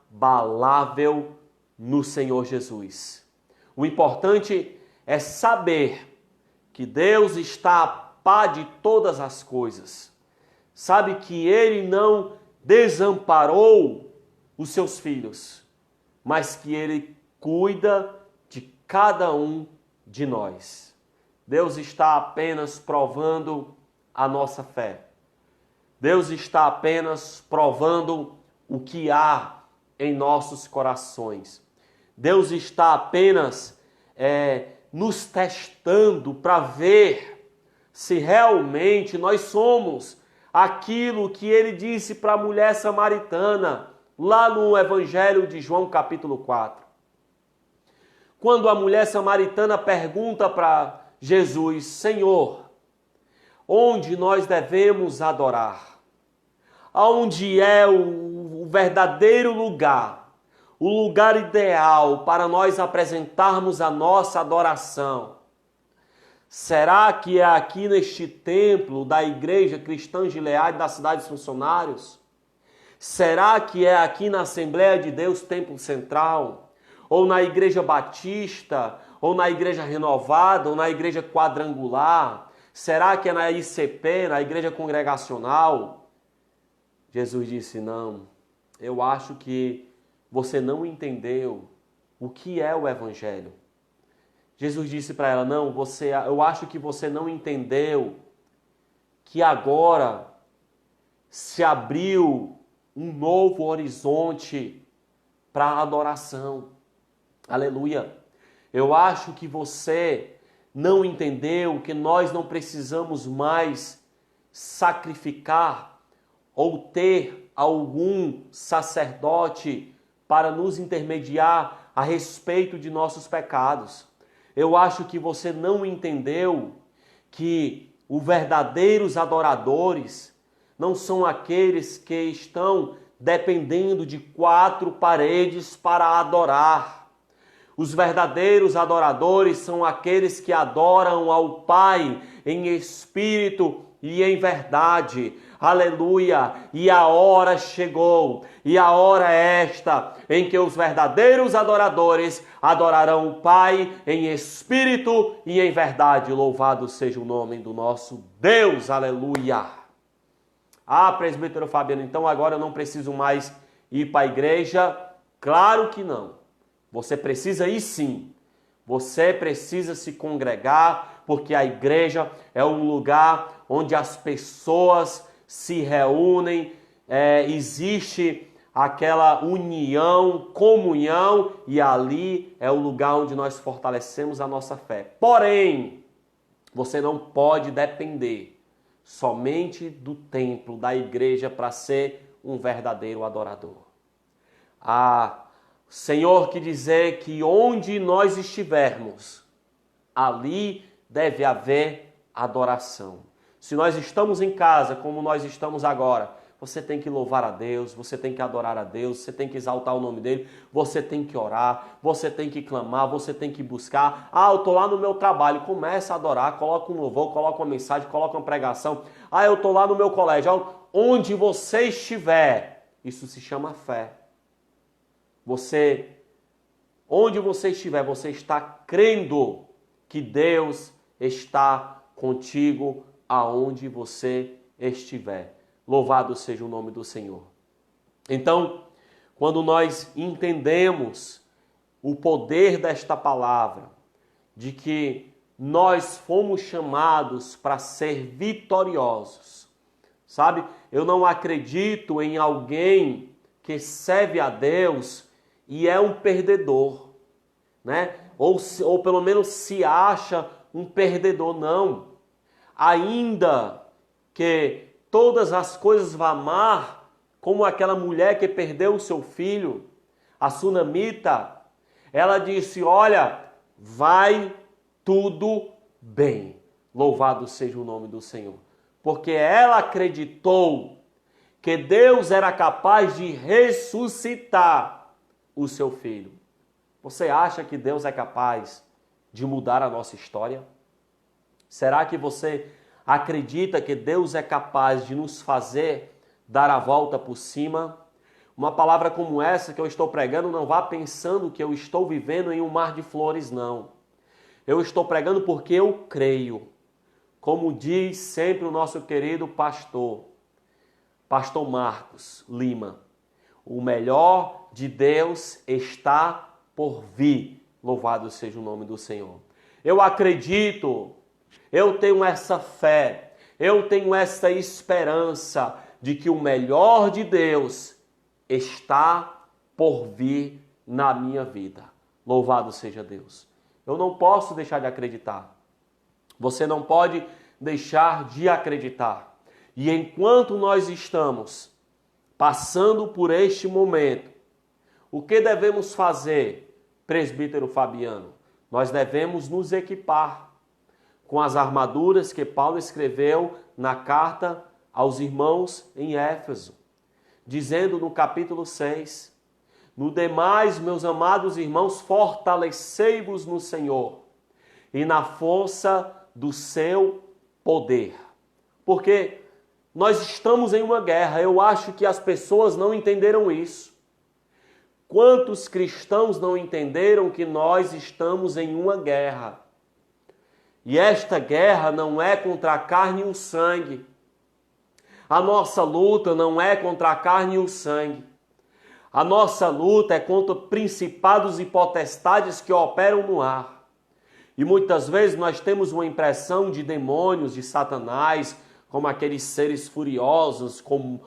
A: inabalável no Senhor Jesus. O importante é saber que Deus está a par de todas as coisas. Sabe que Ele não desamparou os seus filhos, mas que Ele cuida de cada um de nós. Deus está apenas provando a nossa fé. Deus está apenas provando o que há em nossos corações. Deus está apenas nos testando para ver se realmente nós somos aquilo que Ele disse para a mulher samaritana, lá no Evangelho de João capítulo 4. Quando a mulher samaritana pergunta para Jesus: Senhor, onde nós devemos adorar? Aonde é o verdadeiro lugar, o lugar ideal para nós apresentarmos a nossa adoração? Será que é aqui neste templo da Igreja Cristã Gileade da Cidade dos Funcionários? Será que é aqui na Assembleia de Deus Templo Central? Ou na Igreja Batista? Ou na Igreja Renovada? Ou na Igreja Quadrangular? Será que é na ICP, na Igreja Congregacional? Jesus disse: não, eu acho que você não entendeu o que é o Evangelho. Jesus disse para ela: não, eu acho que você não entendeu que agora se abriu um novo horizonte para a adoração. Aleluia! Eu acho que você não entendeu que nós não precisamos mais sacrificar ou ter algum sacerdote para nos intermediar a respeito de nossos pecados. Eu acho que você não entendeu que os verdadeiros adoradores não são aqueles que estão dependendo de 4 paredes para adorar. Os verdadeiros adoradores são aqueles que adoram ao Pai em espírito e em verdade. Aleluia! E a hora chegou, e a hora é esta, em que os verdadeiros adoradores adorarão o Pai em espírito e em verdade. Louvado seja o nome do nosso Deus! Aleluia! Ah, presbítero Fabiano, então agora eu não preciso mais ir para a igreja? Claro que não. Você precisa ir sim. Você precisa se congregar, porque a igreja é um lugar onde as pessoas se reúnem, existe aquela união, comunhão, e ali é o lugar onde nós fortalecemos a nossa fé. Porém, você não pode depender somente do templo, da igreja, para ser um verdadeiro adorador. O Senhor quer dizer que onde nós estivermos, ali deve haver adoração. Se nós estamos em casa, como nós estamos agora, você tem que louvar a Deus, você tem que adorar a Deus, você tem que exaltar o nome dele, você tem que orar, você tem que clamar, você tem que buscar. Eu estou lá no meu trabalho, começa a adorar, coloca um louvor, coloca uma mensagem, coloca uma pregação. Eu estou lá no meu colégio. Onde você estiver, isso se chama fé. Você onde você estiver, você está crendo que Deus está contigo aonde você estiver. Louvado seja o nome do Senhor. Então, quando nós entendemos o poder desta palavra, de que nós fomos chamados para ser vitoriosos, sabe? Eu não acredito em alguém que serve a Deus e é um perdedor, né? Ou pelo menos se acha um perdedor, não. Ainda que todas as coisas vá mal, como aquela mulher que perdeu o seu filho, a sunamita, ela disse, olha, vai tudo bem. Louvado seja o nome do Senhor. Porque ela acreditou que Deus era capaz de ressuscitar o seu filho. Você acha que Deus é capaz de mudar a nossa história? Será que você acredita que Deus é capaz de nos fazer dar a volta por cima? Uma palavra como essa que eu estou pregando, não vá pensando que eu estou vivendo em um mar de flores, não. Eu estou pregando porque eu creio. Como diz sempre o nosso querido pastor Marcos Lima, o melhor de Deus está por vir. Louvado seja o nome do Senhor. Eu acredito, eu tenho essa fé, eu tenho essa esperança de que o melhor de Deus está por vir na minha vida. Louvado seja Deus. Eu não posso deixar de acreditar. Você não pode deixar de acreditar. E enquanto nós estamos passando por este momento, o que devemos fazer, presbítero Fabiano? Nós devemos nos equipar com as armaduras que Paulo escreveu na carta aos irmãos em Éfeso, dizendo no capítulo 6, no demais, meus amados irmãos, fortalecei-vos no Senhor e na força do seu poder. Porque nós estamos em uma guerra. Eu acho que as pessoas não entenderam isso. Quantos cristãos não entenderam que nós estamos em uma guerra? E esta guerra não é contra a carne e o sangue. A nossa luta não é contra a carne e o sangue. A nossa luta é contra principados e potestades que operam no ar. E muitas vezes nós temos uma impressão de demônios, de Satanás, como aqueles seres furiosos, como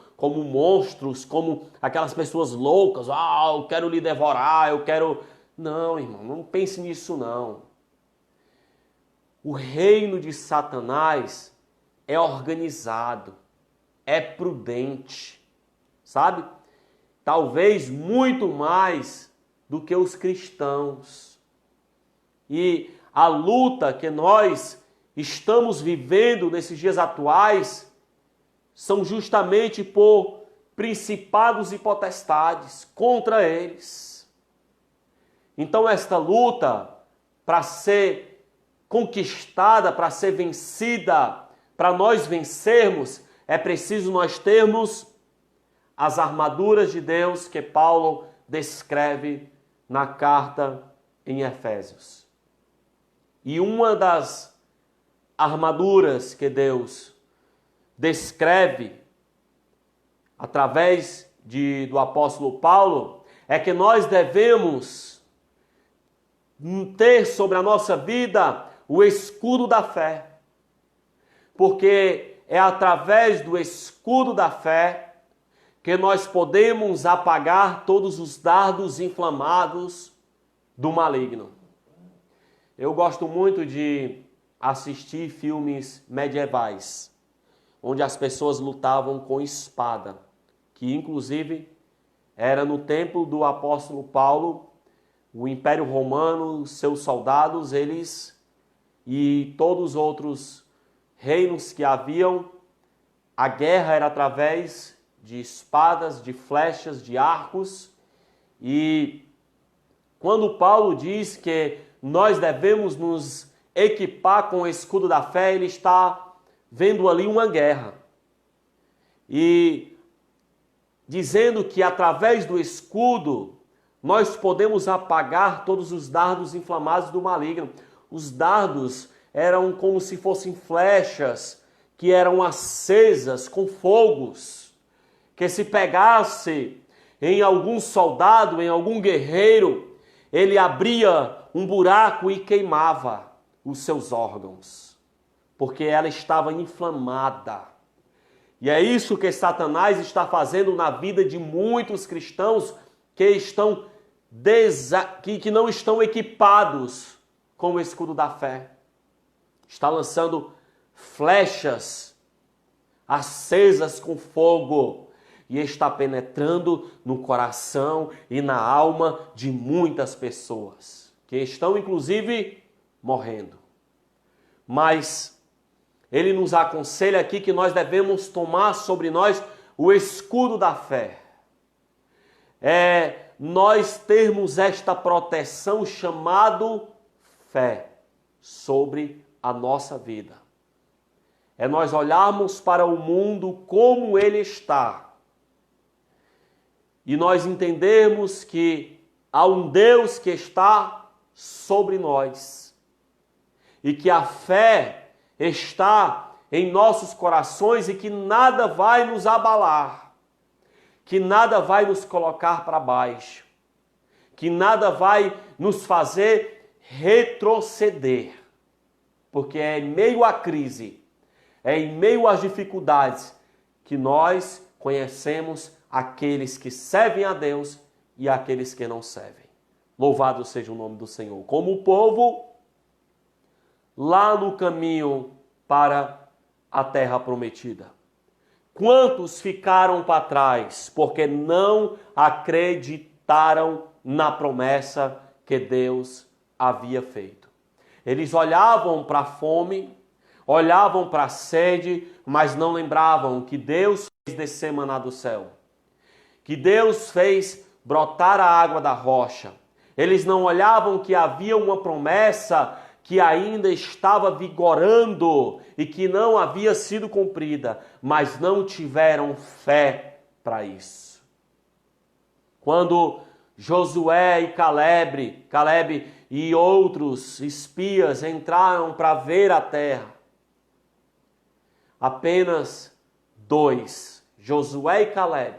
A: monstros, como aquelas pessoas loucas. Eu quero lhe devorar, eu quero... Não, irmão, não pense nisso não. O reino de Satanás é organizado, é prudente, sabe? Talvez muito mais do que os cristãos. E a luta que nós estamos vivendo nesses dias atuais são justamente por principados e potestades contra eles. Então esta luta, para ser conquistada, para ser vencida, para nós vencermos, é preciso nós termos as armaduras de Deus que Paulo descreve na carta em Efésios. E uma das armaduras que Deus descreve através do apóstolo Paulo é que nós devemos ter sobre a nossa vida o escudo da fé. Porque é através do escudo da fé que nós podemos apagar todos os dardos inflamados do maligno. Eu gosto muito de assistir filmes medievais, onde as pessoas lutavam com espada, que inclusive era no tempo do apóstolo Paulo, o Império Romano, seus soldados, eles e todos os outros reinos que haviam, a guerra era através de espadas, de flechas, de arcos. E quando Paulo diz que nós devemos nos equipar com o escudo da fé, ele está vendo ali uma guerra. E dizendo que através do escudo nós podemos apagar todos os dardos inflamados do maligno. Os dardos eram como se fossem flechas que eram acesas com fogos, que se pegasse em algum soldado, em algum guerreiro, ele abria um buraco e queimava os seus órgãos, porque ela estava inflamada. E é isso que Satanás está fazendo na vida de muitos cristãos que não estão equipados com o escudo da fé. Está lançando flechas acesas com fogo e está penetrando no coração e na alma de muitas pessoas, que estão inclusive morrendo. Mas ele nos aconselha aqui que nós devemos tomar sobre nós o escudo da fé. Nós termos esta proteção chamado fé sobre a nossa vida. É nós olharmos para o mundo como ele está e nós entendermos que há um Deus que está sobre nós e que a fé está em nossos corações e que nada vai nos abalar, que nada vai nos colocar para baixo, que nada vai nos fazer retroceder, porque é em meio à crise, é em meio às dificuldades que nós conhecemos aqueles que servem a Deus e aqueles que não servem. Louvado seja o nome do Senhor. Como o povo lá no caminho para a terra prometida. Quantos ficaram para trás porque não acreditaram na promessa que Deus havia feito? Eles olhavam para a fome, olhavam para a sede, mas não lembravam que Deus fez descer maná do céu, que Deus fez brotar a água da rocha. Eles não olhavam que havia uma promessa que ainda estava vigorando e que não havia sido cumprida, mas não tiveram fé para isso. Quando Josué e Caleb e outros espias entraram para ver a terra, apenas 2, Josué e Caleb,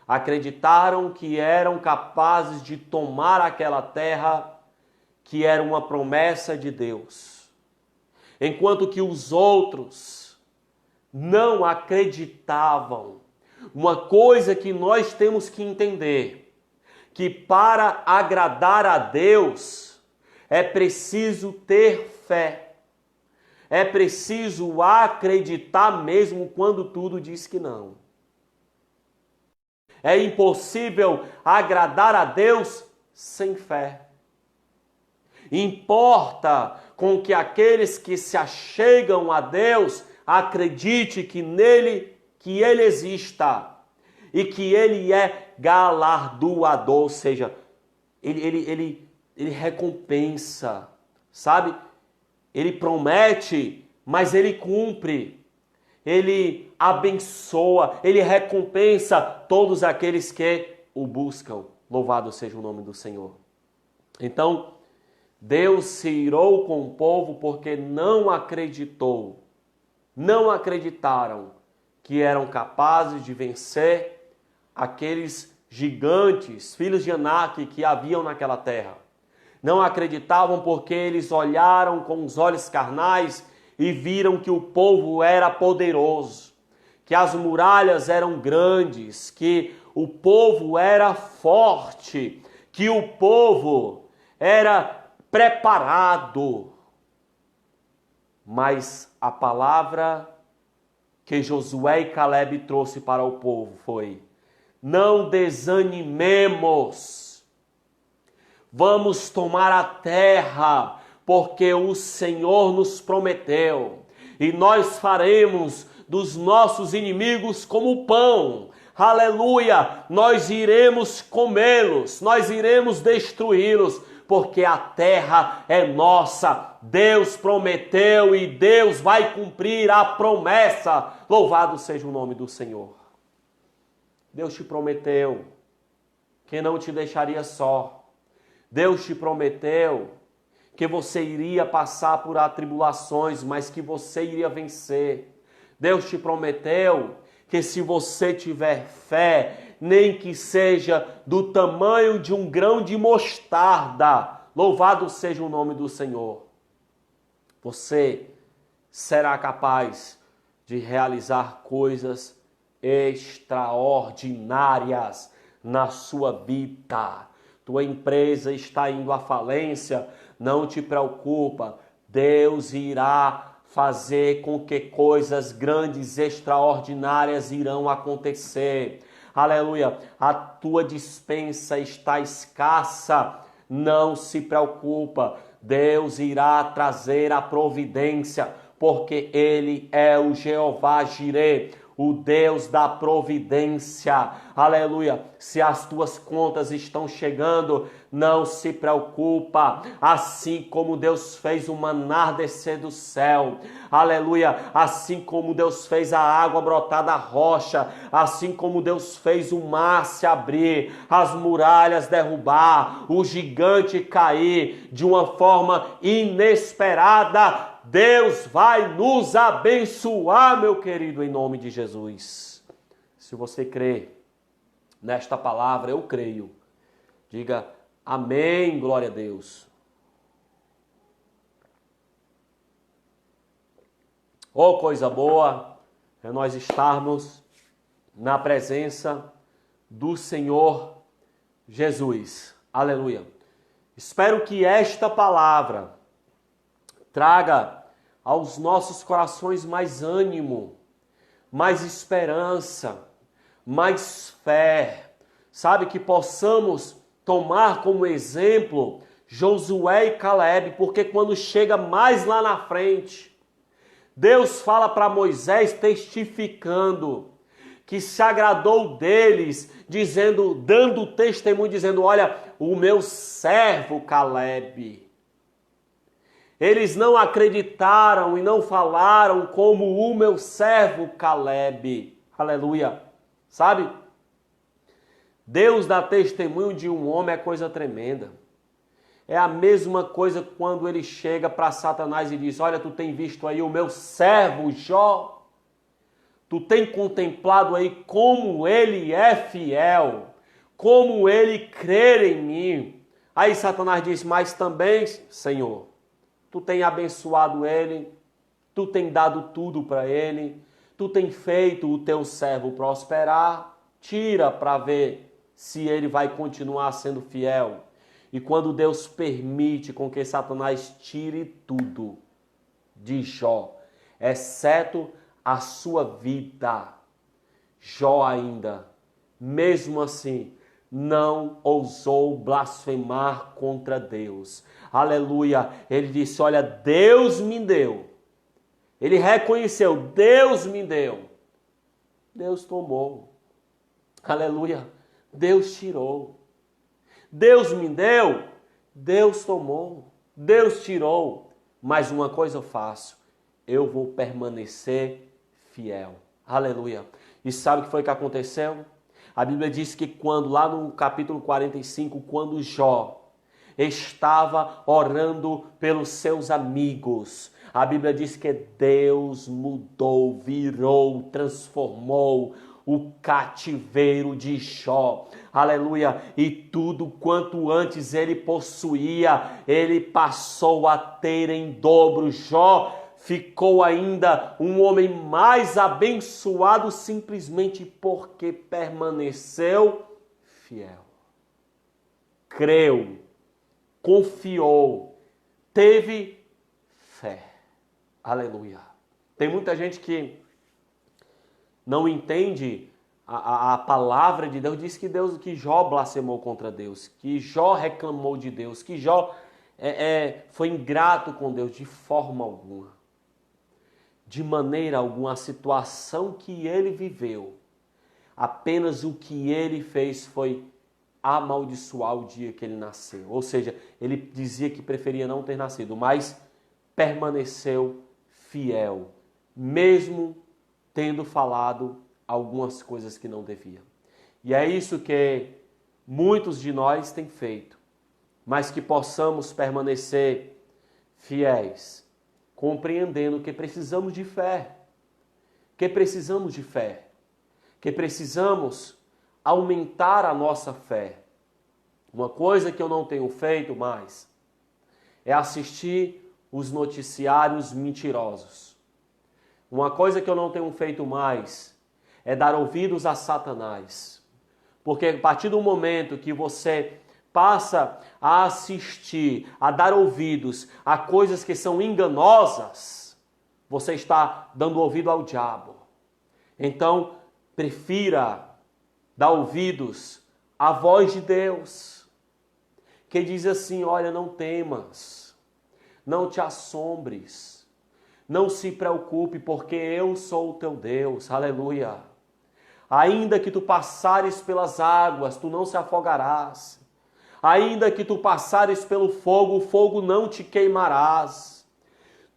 A: acreditaram que eram capazes de tomar aquela terra que era uma promessa de Deus, enquanto que os outros não acreditavam. Uma coisa que nós temos que entender, que para agradar a Deus é preciso ter fé, é preciso acreditar mesmo quando tudo diz que não. É impossível agradar a Deus sem fé. Importa com que aqueles que se achegam a Deus acredite que Ele exista e que Ele é galardoador, ou seja, Ele recompensa, sabe? Ele promete, mas Ele cumpre. Ele abençoa, Ele recompensa todos aqueles que o buscam. Louvado seja o nome do Senhor. Então, Deus se irou com o povo porque não acreditaram que eram capazes de vencer aqueles gigantes, filhos de Anak, que haviam naquela terra. Não acreditavam porque eles olharam com os olhos carnais e viram que o povo era poderoso, que as muralhas eram grandes, que o povo era forte, que o povo era preparado. Mas a palavra que Josué e Caleb trouxe para o povo foi: não desanimemos, vamos tomar a terra, porque o Senhor nos prometeu, e nós faremos dos nossos inimigos como pão. Aleluia! Nós iremos comê-los, nós iremos destruí-los, porque a terra é nossa. Deus prometeu e Deus vai cumprir a promessa. Louvado seja o nome do Senhor. Deus te prometeu que não te deixaria só. Deus te prometeu que você iria passar por atribulações, mas que você iria vencer. Deus te prometeu que se você tiver fé, nem que seja do tamanho de um grão de mostarda, louvado seja o nome do Senhor, você será capaz de realizar coisas extraordinárias na sua vida. Tua empresa está indo à falência, não te preocupa. Deus irá fazer com que coisas grandes, extraordinárias irão acontecer. Aleluia. A tua despensa está escassa. Não se preocupa. Deus irá trazer a providência, porque Ele é o Jeová Jireh, o Deus da providência. Aleluia. Se as tuas contas estão chegando, não se preocupa. Assim como Deus fez o maná descer do céu. Aleluia. Assim como Deus fez a água brotar da rocha. Assim como Deus fez o mar se abrir, as muralhas derrubar, o gigante cair de uma forma inesperada. Deus vai nos abençoar, meu querido, em nome de Jesus. Se você crê nesta palavra, eu creio. Diga amém, glória a Deus. Oh, coisa boa é nós estarmos na presença do Senhor Jesus. Aleluia. Espero que esta palavra traga aos nossos corações mais ânimo, mais esperança, mais fé. Sabe, que possamos tomar como exemplo Josué e Calebe, porque quando chega mais lá na frente, Deus fala para Moisés testificando que se agradou deles, dizendo, dando testemunho, dizendo, olha, o meu servo Calebe. Eles não acreditaram e não falaram como o meu servo Calebe. Aleluia. Sabe? Deus dá testemunho de um homem é coisa tremenda. É a mesma coisa quando ele chega para Satanás e diz, olha, tu tem visto aí o meu servo Jó? Tu tem contemplado aí como ele é fiel, como ele crê em mim. Aí Satanás diz, mas também, Senhor, tu tem abençoado ele, tu tem dado tudo para ele, tu tem feito o teu servo prosperar, tira para ver se ele vai continuar sendo fiel. E quando Deus permite com que Satanás tire tudo de Jó, exceto a sua vida, Jó ainda, mesmo assim, não ousou blasfemar contra Deus. Aleluia. Ele disse, olha, Deus me deu. Ele reconheceu, Deus me deu. Deus tomou. Aleluia. Deus tirou. Deus me deu, Deus tomou. Deus tirou. Mas uma coisa eu faço, eu vou permanecer fiel. Aleluia. E sabe o que foi que aconteceu? A Bíblia diz que quando, lá no capítulo 45, quando Jó estava orando pelos seus amigos, a Bíblia diz que Deus mudou, virou, transformou o cativeiro de Jó. Aleluia. E tudo quanto antes ele possuía, ele passou a ter em dobro. Jó ficou ainda um homem mais abençoado simplesmente porque permaneceu fiel. Creu, confiou, teve fé. Aleluia. Tem muita gente que não entende a palavra de Deus, diz que Jó blasfemou contra Deus, que Jó reclamou de Deus, que Jó foi ingrato com Deus de forma alguma. De maneira alguma, a situação que ele viveu, apenas o que ele fez foi amaldiçoar o dia que ele nasceu. Ou seja, ele dizia que preferia não ter nascido, mas permaneceu fiel, mesmo tendo falado algumas coisas que não devia. E é isso que muitos de nós têm feito, mas que possamos permanecer fiéis, compreendendo que precisamos de fé, que precisamos aumentar a nossa fé. Uma coisa que eu não tenho feito mais é assistir os noticiários mentirosos. Uma coisa que eu não tenho feito mais é dar ouvidos a Satanás. Porque a partir do momento que você passa a assistir, a dar ouvidos a coisas que são enganosas, você está dando ouvido ao diabo. Então, prefira dar ouvidos à voz de Deus, que diz assim: olha, não temas, não te assombres, não se preocupe, porque eu sou o teu Deus. Aleluia. Ainda que tu passares pelas águas, tu não se afogarás. Ainda que tu passares pelo fogo, o fogo não te queimarás.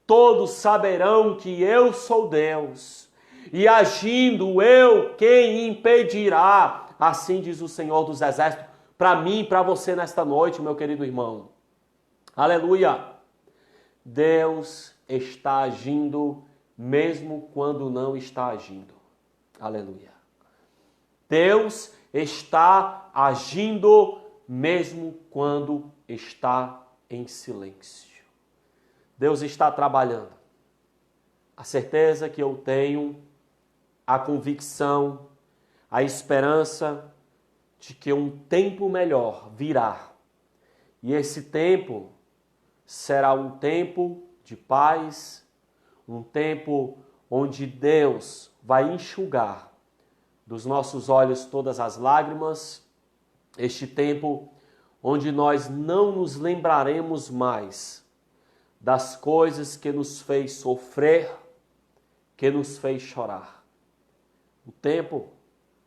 A: Todos saberão que eu sou Deus, e agindo eu, quem impedirá? Assim diz o Senhor dos Exércitos, para mim e para você nesta noite, meu querido irmão. Aleluia! Deus está agindo mesmo quando não está agindo. Aleluia! Deus está agindo mesmo quando está em silêncio. Deus está trabalhando. A certeza que eu tenho, a convicção, a esperança de que um tempo melhor virá. E esse tempo será um tempo de paz, um tempo onde Deus vai enxugar dos nossos olhos todas as lágrimas, este tempo onde nós não nos lembraremos mais das coisas que nos fez sofrer, que nos fez chorar. O tempo,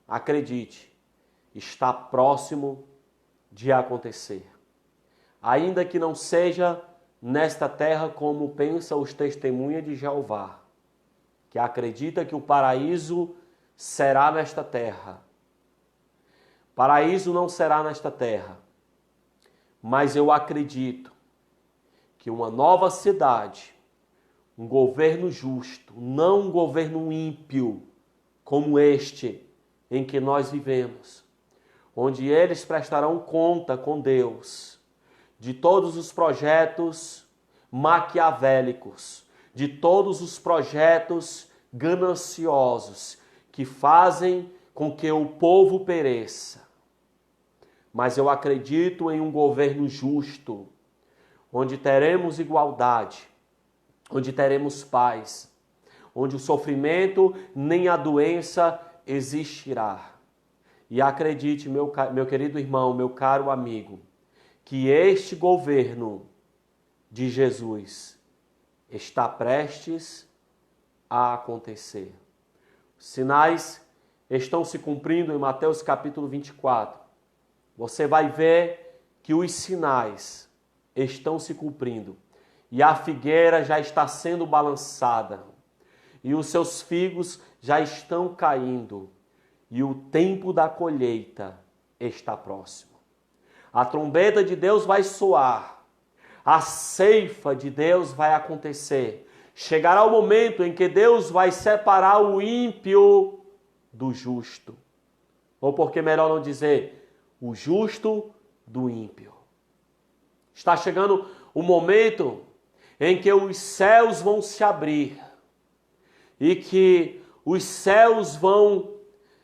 A: acredite, está próximo de acontecer. Ainda que não seja nesta terra como pensam os testemunhas de Jeová, que acredita que o paraíso será nesta terra. Paraíso não será nesta terra, mas eu acredito que uma nova cidade, um governo justo, não um governo ímpio como este em que nós vivemos, onde eles prestarão conta com Deus de todos os projetos maquiavélicos, de todos os projetos gananciosos que fazem com que o povo pereça. Mas eu acredito em um governo justo, onde teremos igualdade, onde teremos paz, onde o sofrimento nem a doença existirá. E acredite, meu querido irmão, meu caro amigo, que este governo de Jesus está prestes a acontecer. Os sinais estão se cumprindo em Mateus capítulo 24. Você vai ver que os sinais estão se cumprindo. E a figueira já está sendo balançada. E os seus figos já estão caindo. E o tempo da colheita está próximo. A trombeta de Deus vai soar. A ceifa de Deus vai acontecer. Chegará o momento em que Deus vai separar o ímpio do justo. Ou porque melhor não dizer, o justo do ímpio. Está chegando o momento em que os céus vão se abrir e que os céus vão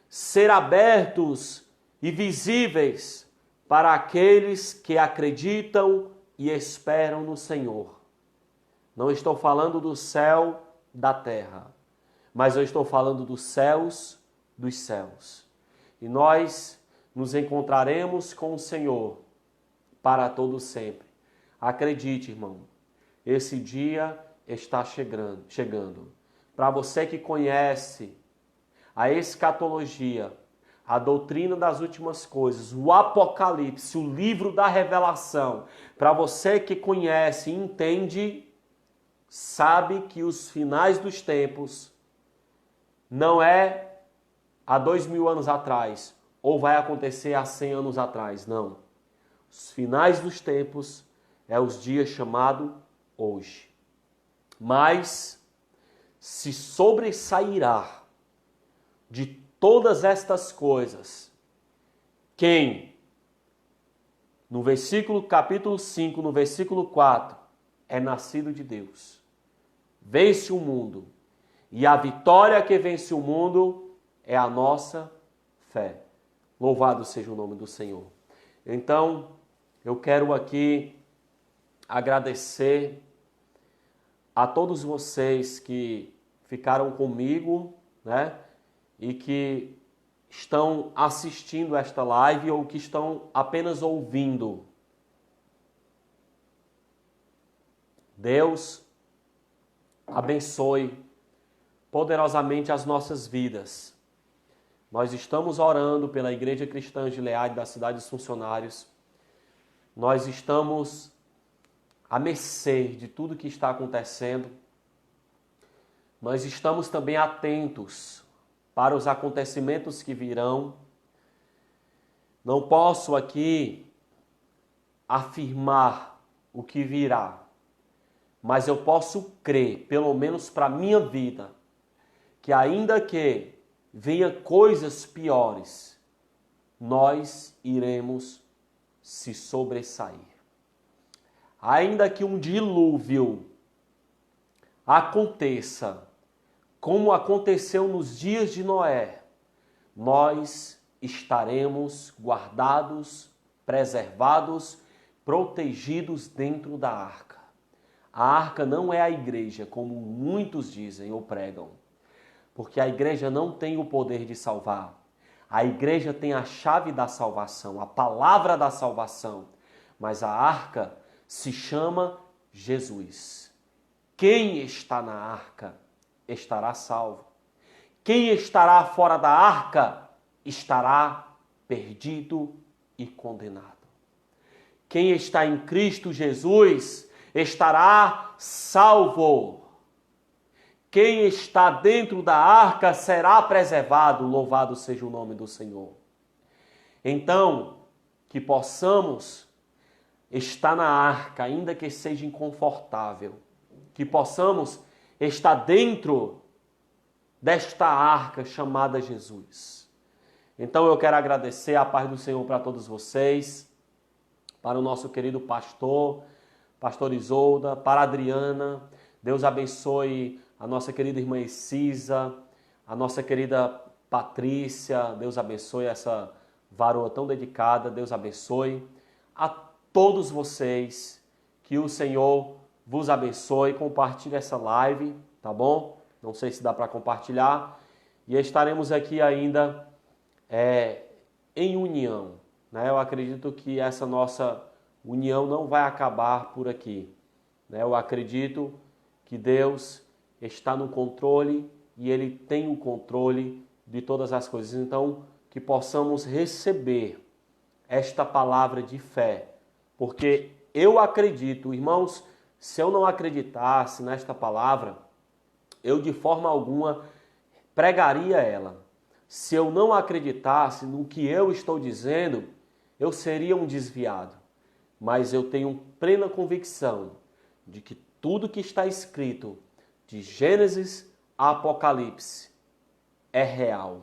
A: ser abertos e visíveis para aqueles que acreditam e esperam no Senhor. Não estou falando do céu da terra, mas eu estou falando dos céus dos céus. E nós nos encontraremos com o Senhor para todo sempre. Acredite, irmão, esse dia está chegando. Para você que conhece a escatologia, a doutrina das últimas coisas, o Apocalipse, o livro da revelação, para você que conhece e entende, sabe que os finais dos tempos não é há 2000 anos atrás, ou vai acontecer há 100 anos atrás. Não. Os finais dos tempos é os dias chamado hoje. Mas se sobressairá de todas estas coisas quem, no capítulo 5, no versículo 4, é nascido de Deus, vence o mundo, e a vitória que vence o mundo é a nossa fé. Louvado seja o nome do Senhor. Então, eu quero aqui agradecer a todos vocês que ficaram comigo, né? E que estão assistindo esta live ou que estão apenas ouvindo. Deus abençoe poderosamente as nossas vidas. Nós estamos orando pela Igreja Cristã Gileade da Cidade dos Funcionários. Nós estamos à mercê de tudo que está acontecendo. Nós estamos também atentos para os acontecimentos que virão. Não posso aqui afirmar o que virá, mas eu posso crer, pelo menos para a minha vida, que ainda que venha coisas piores, nós iremos se sobressair. Ainda que um dilúvio aconteça, como aconteceu nos dias de Noé, nós estaremos guardados, preservados, protegidos dentro da arca. A arca não é a igreja, como muitos dizem ou pregam, porque a igreja não tem o poder de salvar. A igreja tem a chave da salvação, a palavra da salvação, mas a arca se chama Jesus. Quem está na arca estará salvo. Quem estará fora da arca estará perdido e condenado. Quem está em Cristo Jesus estará salvo. Quem está dentro da arca será preservado. Louvado seja o nome do Senhor. Então, que possamos estar na arca, ainda que seja inconfortável. Que possamos estar dentro desta arca chamada Jesus. Então eu quero agradecer a paz do Senhor para todos vocês, para o nosso querido pastor Isolda, para a Adriana. Deus abençoe a nossa querida irmã Cisa, a nossa querida Patrícia. Deus abençoe essa varoa tão dedicada. Deus abençoe a todos vocês. Que o Senhor vos abençoe. Compartilhe essa live, tá bom? Não sei se dá para compartilhar. E estaremos aqui ainda em união, né? Eu acredito que essa nossa união não vai acabar por aqui, né? Eu acredito que Deus está no controle e Ele tem o controle de todas as coisas. Então, que possamos receber esta palavra de fé, porque eu acredito, irmãos, se eu não acreditasse nesta palavra, eu de forma alguma pregaria ela. Se eu não acreditasse no que eu estou dizendo, eu seria um desviado. Mas eu tenho plena convicção de que tudo que está escrito, de Gênesis a Apocalipse, é real,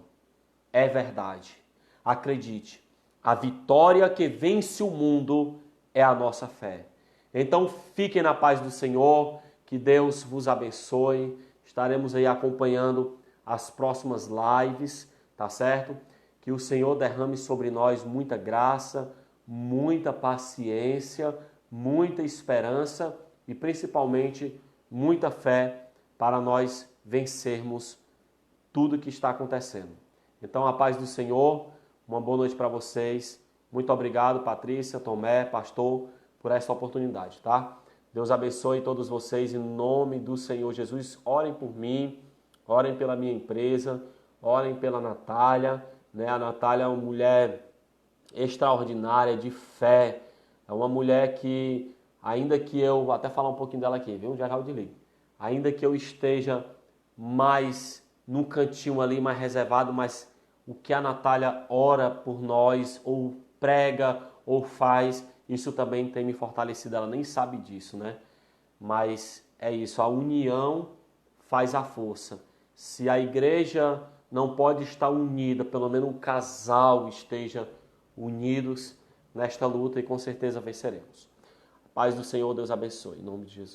A: é verdade. Acredite, a vitória que vence o mundo é a nossa fé. Então fiquem na paz do Senhor, que Deus vos abençoe. Estaremos aí acompanhando as próximas lives, tá certo? Que o Senhor derrame sobre nós muita graça, muita paciência, muita esperança e principalmente muita fé para nós vencermos tudo que está acontecendo. Então a paz do Senhor, uma boa noite para vocês. Muito obrigado, Patrícia, Tomé, pastor, por essa oportunidade, tá? Deus abençoe todos vocês em nome do Senhor Jesus. Orem por mim, orem pela minha empresa, orem pela Natália, né? A Natália é uma mulher extraordinária, de fé. É uma mulher que, ainda que eu, vou até falar um pouquinho dela aqui, viu? Já eu desligo. Ainda que eu esteja mais no cantinho ali, mais reservado, mas o que a Natália ora por nós, ou prega, ou faz, isso também tem me fortalecido. Ela nem sabe disso, né? Mas é isso, a união faz a força. Se a igreja não pode estar unida, pelo menos um casal esteja unidos nesta luta e com certeza venceremos. A paz do Senhor, Deus abençoe. Em nome de Jesus.